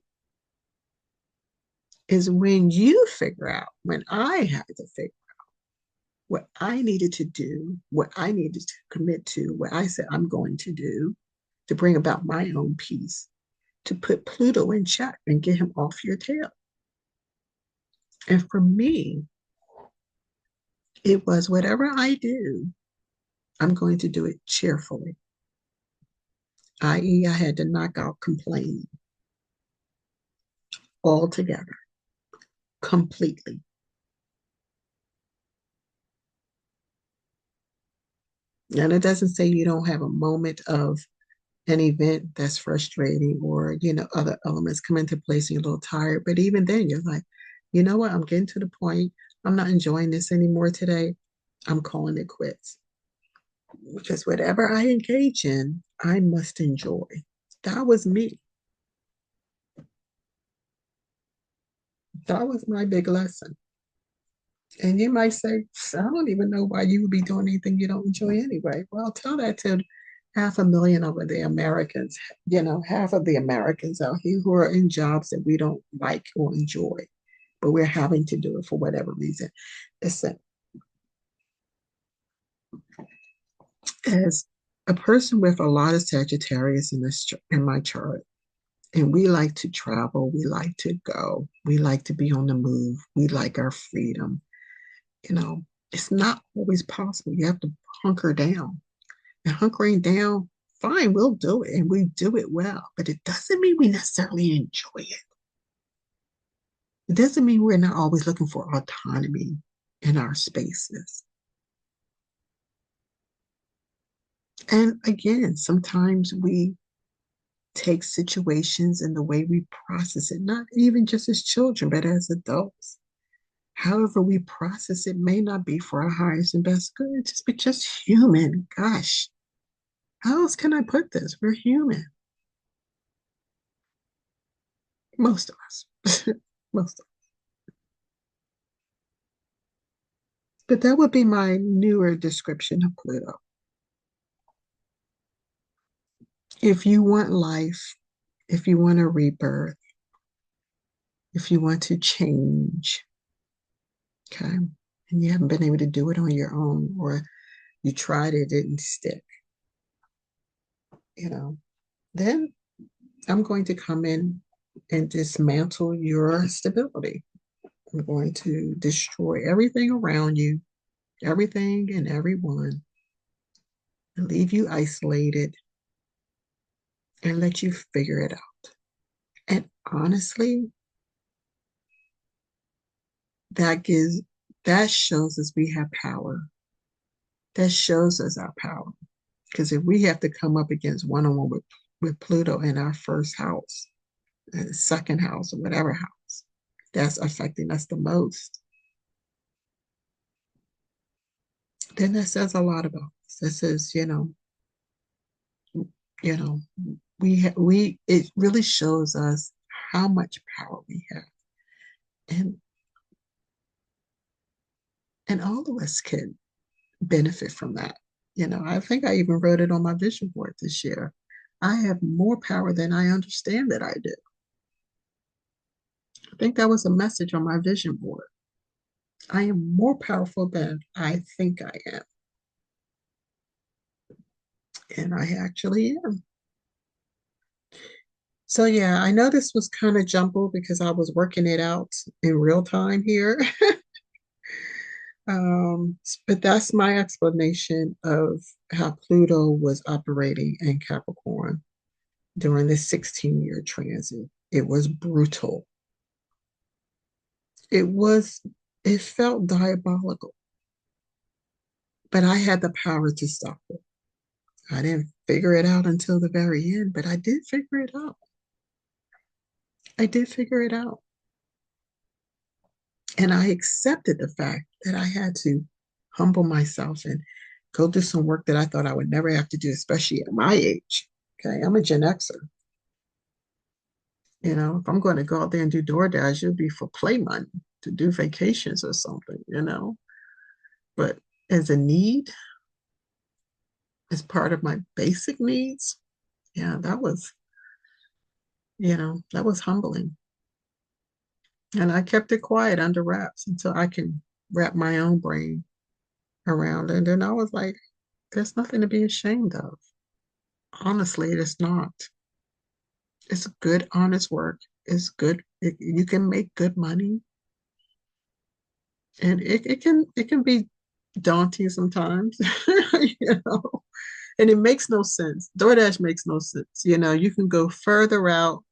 Speaker 1: is when you figure out, when I had to figure what I needed to do, what I needed to commit to, what I said I'm going to do to bring about my own peace, to put Pluto in check and get him off your tail. And for me, it was whatever I do, I'm going to do it cheerfully, i.e., I had to knock out complaining altogether, completely. And it doesn't say you don't have a moment of an event that's frustrating or, other elements come into place and you're a little tired. But even then, you're like, you know what? I'm getting to the point. I'm not enjoying this anymore today. I'm calling it quits. Because whatever I engage in, I must enjoy. That was me. That was my big lesson. And you might say, I don't even know why you would be doing anything you don't enjoy anyway. Well, tell that to 500,000 of the Americans, half of the Americans out here who are in jobs that we don't like or enjoy, but we're having to do it for whatever reason. Listen, as a person with a lot of Sagittarius in my chart, and we like to travel, we like to go, we like to be on the move, we like our freedom. It's not always possible. You have to hunker down. And hunkering down, fine, we'll do it and we do it well, but it doesn't mean we necessarily enjoy it. It doesn't mean we're not always looking for autonomy in our spaces. And again, sometimes we take situations and the way we process it, not even just as children, but as adults. However, we process it may not be for our highest and best good. Just human. Gosh, how else can I put this? We're human. Most of us. Most of us. But that would be my newer description of Pluto. If you want life, if you want a rebirth, if you want to change, okay, and you haven't been able to do it on your own, or you tried it, didn't stick, then I'm going to come in and dismantle your stability. I'm going to destroy everything around you, everything and everyone, and leave you isolated and let you figure it out. And honestly, that shows us we have power. that shows us our power. Because if we have to come up against one-on-one with Pluto in our first house, second house, or whatever house, that's affecting us the most, then that says a lot about us. That says, you know, it really shows us how much power we have. And all of us can benefit from that. I think I even wrote it on my vision board this year. I have more power than I understand that I do. I think that was a message on my vision board. I am more powerful than I think I am. And I actually am. So, yeah, I know this was kind of jumbled because I was working it out in real time here. But that's my explanation of how Pluto was operating in Capricorn during this 16-year transit. It was brutal. It felt diabolical, but I had the power to stop it. I didn't figure it out until the very end, but I did figure it out. I did figure it out. And I accepted the fact that I had to humble myself and go do some work that I thought I would never have to do, especially at my age. Okay, I'm a Gen Xer. If I'm going to go out there and do DoorDash, it'll be for play money to do vacations or something. But as a need, as part of my basic needs, yeah, that was humbling. And I kept it quiet under wraps until I can wrap my own brain around it. And then I was like, there's nothing to be ashamed of. Honestly, it is not. It's good, honest work. It's good. You can make good money. And it can be daunting sometimes, you know. And it makes no sense. DoorDash makes no sense. You can go further out,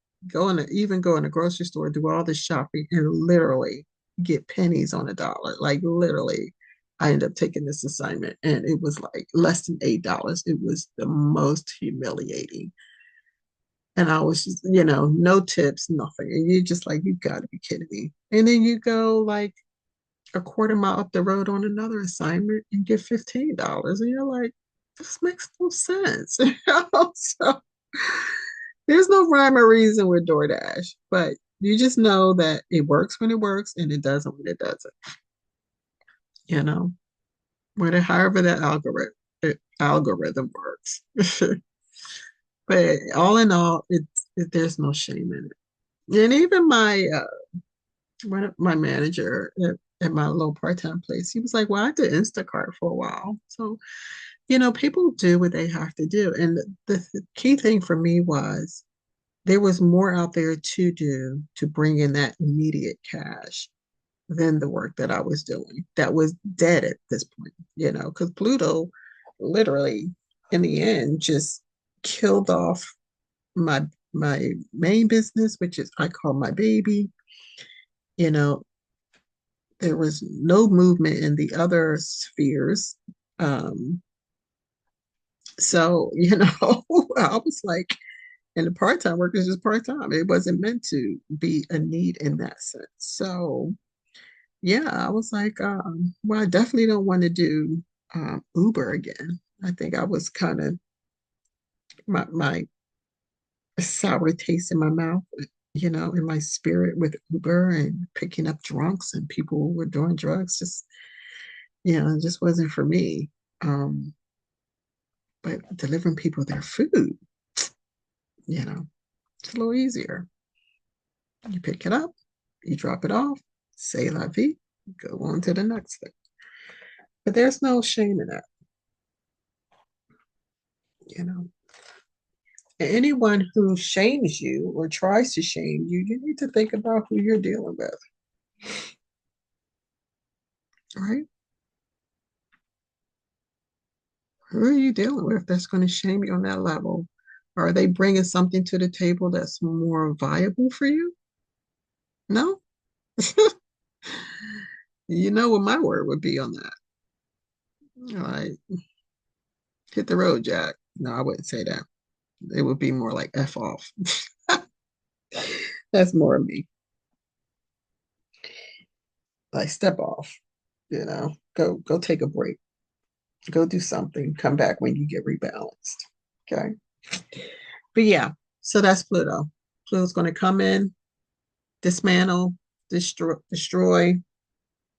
Speaker 1: even go in a grocery store, do all the shopping, and literally get pennies on a dollar. Like literally, I ended up taking this assignment, and it was like less than $8. It was the most humiliating. And I was just, no tips, nothing. And you're just like, you got to be kidding me. And then you go like a quarter mile up the road on another assignment and get $15. And you're like, this makes no sense. So there's no rhyme or reason with DoorDash, but you just know that it works when it works and it doesn't when it doesn't. You know, however that algorithm works. But all in all, there's no shame in it. And even my manager at my little part-time place, he was like, well, I did Instacart for a while. So, people do what they have to do. And the key thing for me was there was more out there to do to bring in that immediate cash than the work that I was doing. That was dead at this point, because Pluto literally in the end just killed off my main business, which is I call my baby. You know, there was no movement in the other spheres. So, I was like, and the part-time work is just part-time. It wasn't meant to be a need in that sense. So, yeah, I was like, well, I definitely don't want to do Uber again. I think I was kind of my sour taste in my mouth, in my spirit with Uber and picking up drunks and people who were doing drugs. It just wasn't for me. But delivering people their food, it's a little easier. You pick it up, you drop it off, say la vie, go on to the next thing. But there's no shame in that, you know. Anyone who shames you or tries to shame you, you need to think about who you're dealing with, right? Who are you dealing with that's going to shame you on that level? Are they bringing something to the table that's more viable for you? No? You know what my word would be on that. Like, hit the road, Jack. No, I wouldn't say that. It would be more like F off. That's more of me. Like, step off, go take a break. Go do something. Come back when you get rebalanced. Okay. But yeah, so that's Pluto. Pluto's going to come in, dismantle, destroy,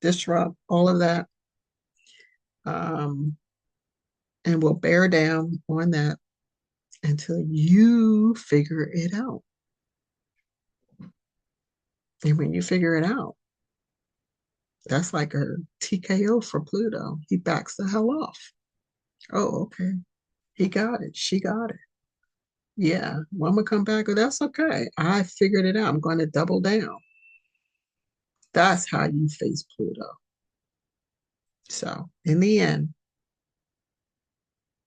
Speaker 1: disrupt, all of that. Um, and will bear down on that until you figure it out. And when you figure it out, that's like a TKO for Pluto. He backs the hell off. Oh, okay. He got it. She got it. Yeah. Well, I'm going to come back. Oh, that's okay. I figured it out. I'm going to double down. That's how you face Pluto. So, in the end,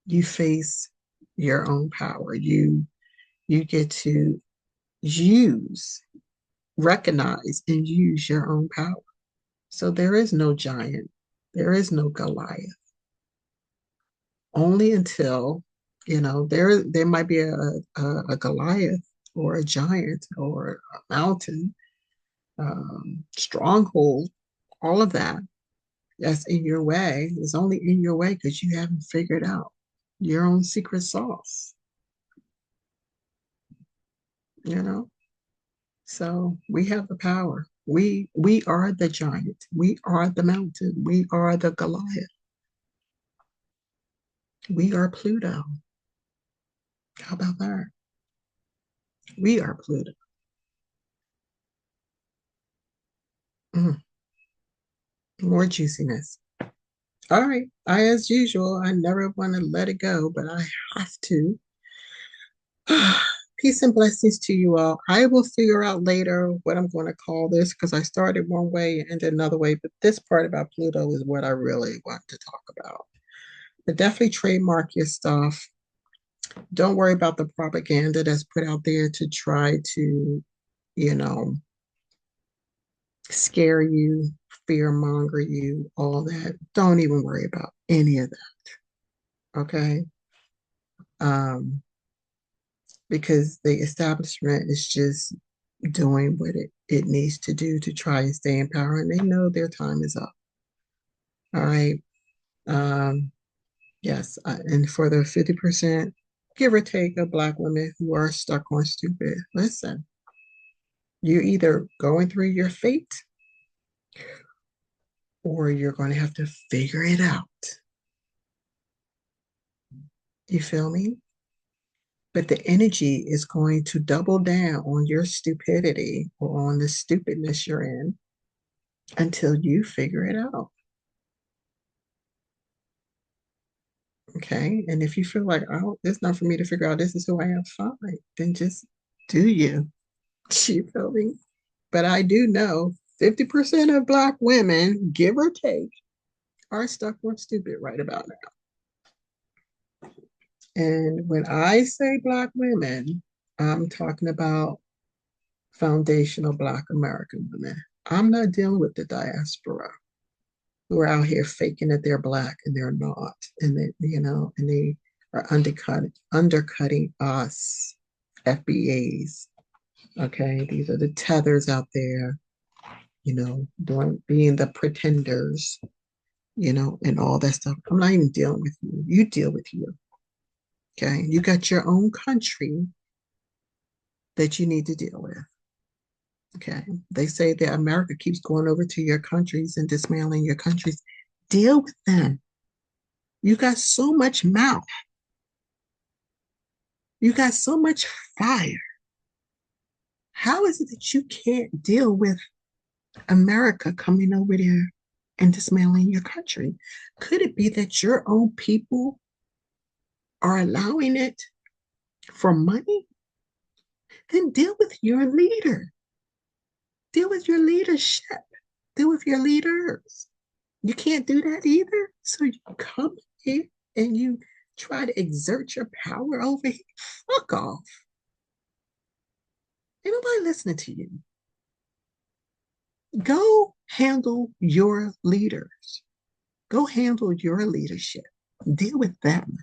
Speaker 1: you face your own power. You get to use, recognize, and use your own power. So there is no giant, there is no Goliath. Only until there might be a Goliath or a giant or a mountain, stronghold, all of that that's in your way is only in your way because you haven't figured out your own secret sauce, you know? So we have the power. We are the giant. We are the mountain. We are the Goliath. We are Pluto. How about that? We are Pluto. Mm, more juiciness. All right. As usual, I never want to let it go, but I have to. Peace and blessings to you all. I will figure out later what I'm going to call this because I started one way and ended another way. But this part about Pluto is what I really want to talk about. But definitely trademark your stuff. Don't worry about the propaganda that's put out there to try to, you know, scare you, fear monger you, all that. Don't even worry about any of that. Okay. Um, because the establishment is just doing what it needs to do to try and stay in power, and they know their time is up. All right. Um, yes. And for the 50%, give or take, of Black women who are stuck on stupid, listen, you're either going through your fate or you're going to have to figure it out. You feel me? But the energy is going to double down on your stupidity or on the stupidness you're in until you figure it out. Okay. And if you feel like, oh, it's not for me to figure out, this is who I am, fine. Then just do you. You feel me? But I do know 50% of Black women, give or take, are stuck on stupid right about now. And when I say Black women, I'm talking about foundational Black American women. I'm not dealing with the diaspora who are out here faking that they're Black and they're not. And they are undercutting us, FBAs. Okay. These are the tethers out there, being the pretenders, and all that stuff. I'm not even dealing with you. You deal with you. Okay. You got your own country that you need to deal with. Okay. They say that America keeps going over to your countries and dismantling your countries. Deal with them. You got so much mouth. You got so much fire. How is it that you can't deal with America coming over there and dismantling your country? Could it be that your own people are allowing it for money? Then deal with your leader. Deal with your leadership. Deal with your leaders. You can't do that either. So you come here and you try to exert your power over here. Fuck off. Ain't nobody listening to you. Go handle your leaders. Go handle your leadership. Deal with them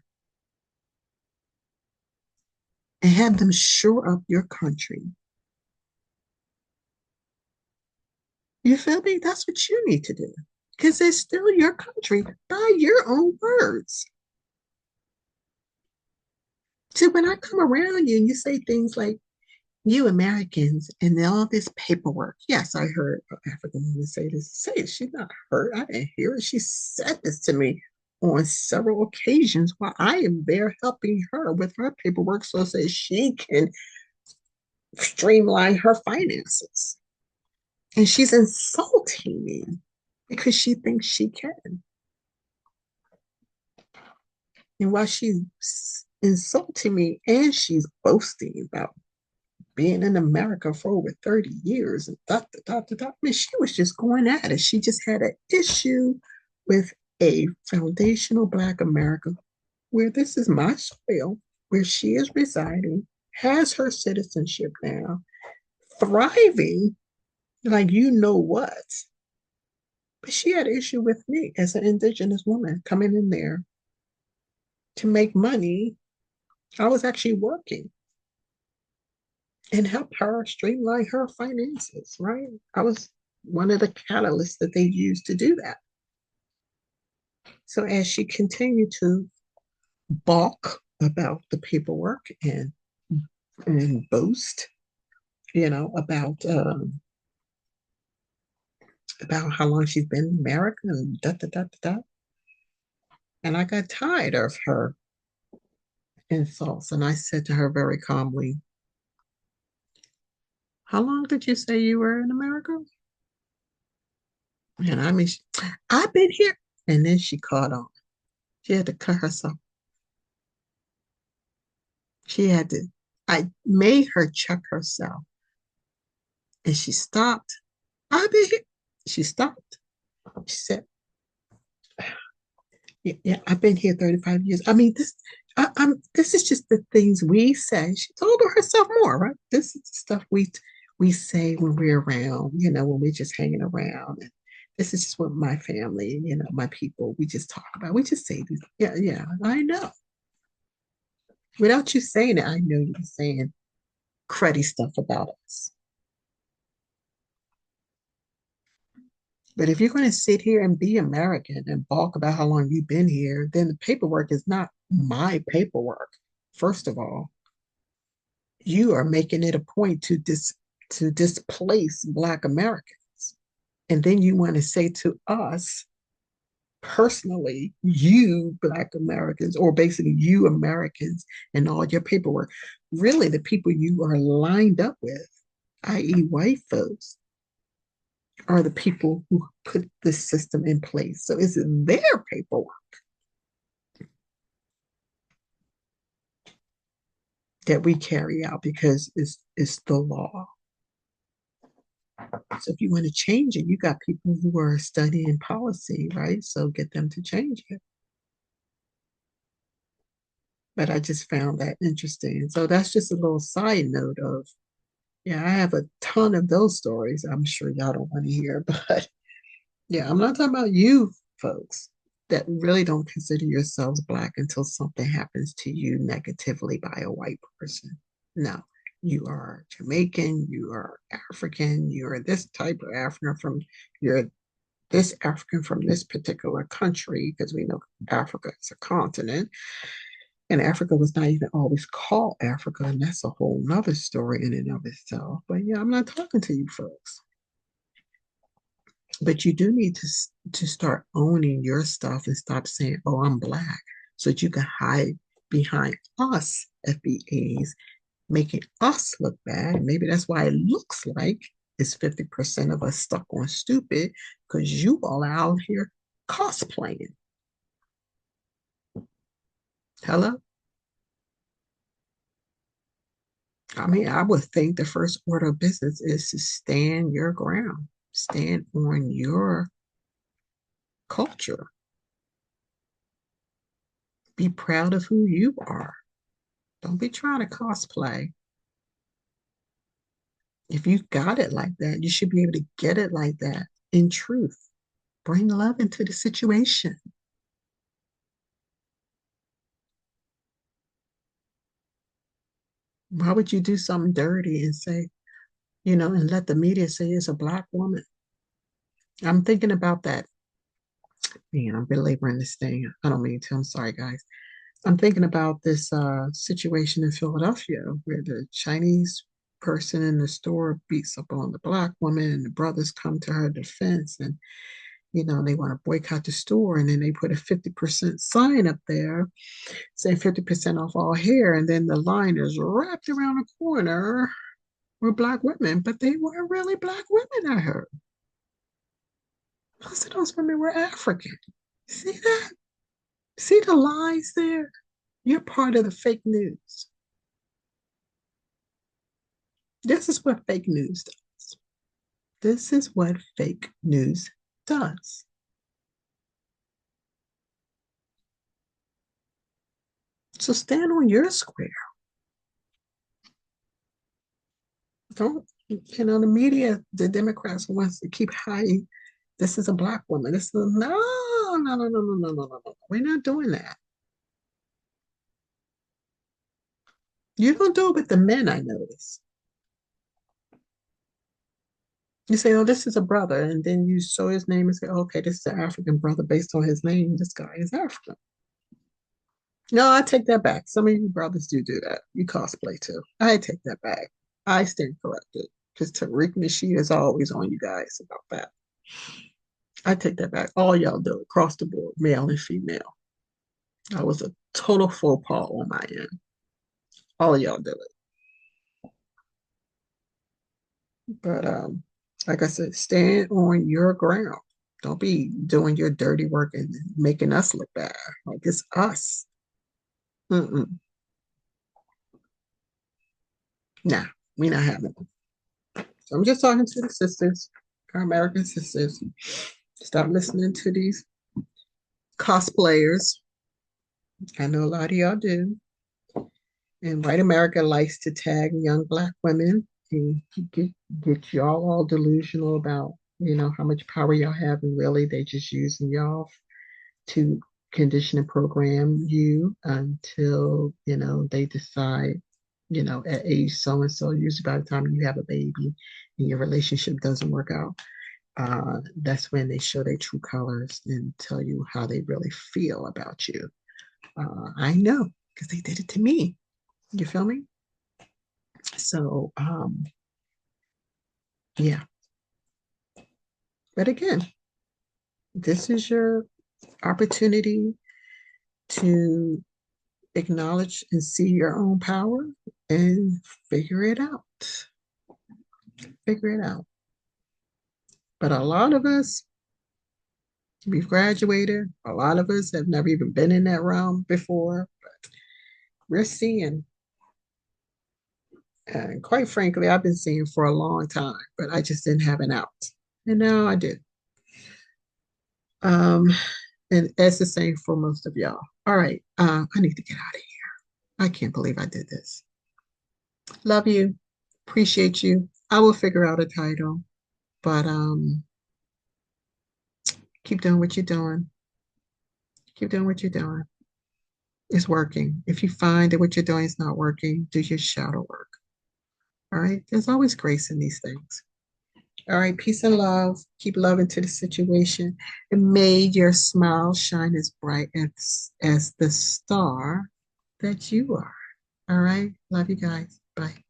Speaker 1: and have them shore up your country. You feel me? That's what you need to do because it's still your country by your own words. So when I come around you and you say things like, you Americans and all this paperwork. Yes, I heard an African woman say this. Say it. She's not heard. I didn't hear it. She said this to me on several occasions while I am there helping her with her paperwork so that she can streamline her finances. And she's insulting me because she thinks she can. And while she's insulting me and she's boasting about being in America for over 30 years and I mean, she was just going at it. She just had an issue with a foundational Black America where this is my soil, where she is residing, has her citizenship now, thriving like you know what. But she had an issue with me as an indigenous woman coming in there to make money. I was actually working and help her streamline her finances, right? I was one of the catalysts that they used to do that. So as she continued to balk about the paperwork and boast, about how long she's been in America and da da da da da. And I got tired of her insults, and I said to her very calmly, "How long did you say you were in America?" And I mean, I've been here. And then she caught on. She had to cut herself. She had to, I made her check herself. And she stopped. I've been here. She stopped. She said, yeah, I've been here 35 years. I mean, this is just the things we say. She told her herself more, right? This is the stuff we say when we're around, when we're just hanging around. And this is just what my family, my people, we just talk about. We just say these. Yeah, yeah, I know. Without you saying it, I know you're saying cruddy stuff about us. But if you're going to sit here and be American and balk about how long you've been here, then the paperwork is not my paperwork. First of all, you are making it a point to displace Black Americans. And then you want to say to us personally, you Black Americans, or basically you Americans and all your paperwork, really the people you are lined up with, i.e., white folks, are the people who put this system in place. So it's their paperwork that we carry out because it's the law. So if you want to change it, you got people who are studying policy, right? So get them to change it. But I just found that interesting. So that's just a little side note of, yeah, I have a ton of those stories. I'm sure y'all don't want to hear, but yeah, I'm not talking about you folks that really don't consider yourselves Black until something happens to you negatively by a white person. No, you are Jamaican, you are African, you are this type of African you're this African from this particular country, because we know Africa is a continent. And Africa was not even always called Africa, and that's a whole nother story in and of itself. But yeah, I'm not talking to you folks. But you do need to start owning your stuff and stop saying, "Oh, I'm Black," so that you can hide behind us FBAs, making us look bad. Maybe that's why it looks like it's 50% of us stuck on stupid, because you all out here cosplaying. Hello? I mean, I would think the first order of business is to stand your ground, stand on your culture, be proud of who you are. Don't be trying to cosplay. If you got it like that, you should be able to get it like that in truth. Bring love into the situation. Why would you do something dirty and say, and let the media say it's a black woman? I'm thinking about that. Man, I'm belaboring this thing. I don't mean to. I'm sorry, guys. I'm thinking about this situation in Philadelphia where the Chinese person in the store beats up on the black woman and the brothers come to her defense and they want to boycott the store and then they put a 50% sign up there saying 50% off all hair and then the line is wrapped around the corner with black women, but they weren't really black women, I heard. Most of those women were African. See that? See the lies there? You're part of the fake news. This is what fake news does. This is what fake news does. So stand on your square. Don't, the media, the Democrats wants to keep hiding. This is a black woman. This is no, no, no, no, no, no, no, no, no. We're not doing that. You don't do it with the men, I notice. You say, oh, this is a brother, and then you show his name and say, okay, this is an African brother based on his name. This guy is African. No, I take that back. Some of you brothers do that. You cosplay too. I take that back. I stand corrected because Tariq Nasheed is always on you guys about that. I take that back. All y'all do it across the board, male and female. That was a total faux pas on my end. All of y'all do it. But like I said, stand on your ground. Don't be doing your dirty work and making us look bad. Like it's us. Mm-mm. Nah, we not having it. So I'm just talking to the sisters, our American sisters. Stop listening to these cosplayers. I know a lot of y'all do. And white America likes to tag young black women and get y'all all delusional about, how much power y'all have. And really, they just using y'all to condition and program you until, they decide, at age so and so, usually by the time you have a baby and your relationship doesn't work out, that's when they show their true colors and tell you how they really feel about you. I know because they did it to me. You feel me? So, yeah. But again, this is your opportunity to acknowledge and see your own power and figure it out. Figure it out. But a lot of us, we've graduated. A lot of us have never even been in that realm before. But we're seeing. And quite frankly, I've been seeing for a long time, but I just didn't have an out. And now I do. Um, and it's the same for most of y'all. All right. I need to get out of here. I can't believe I did this. Love you. Appreciate you. I will figure out a title, but keep doing what you're doing. Keep doing what you're doing. It's working. If you find that what you're doing is not working, do your shadow work. All right. There's always grace in these things. All right. Peace and love. Keep love into the situation. And may your smile shine as bright as the star that you are. All right. Love you guys. Bye.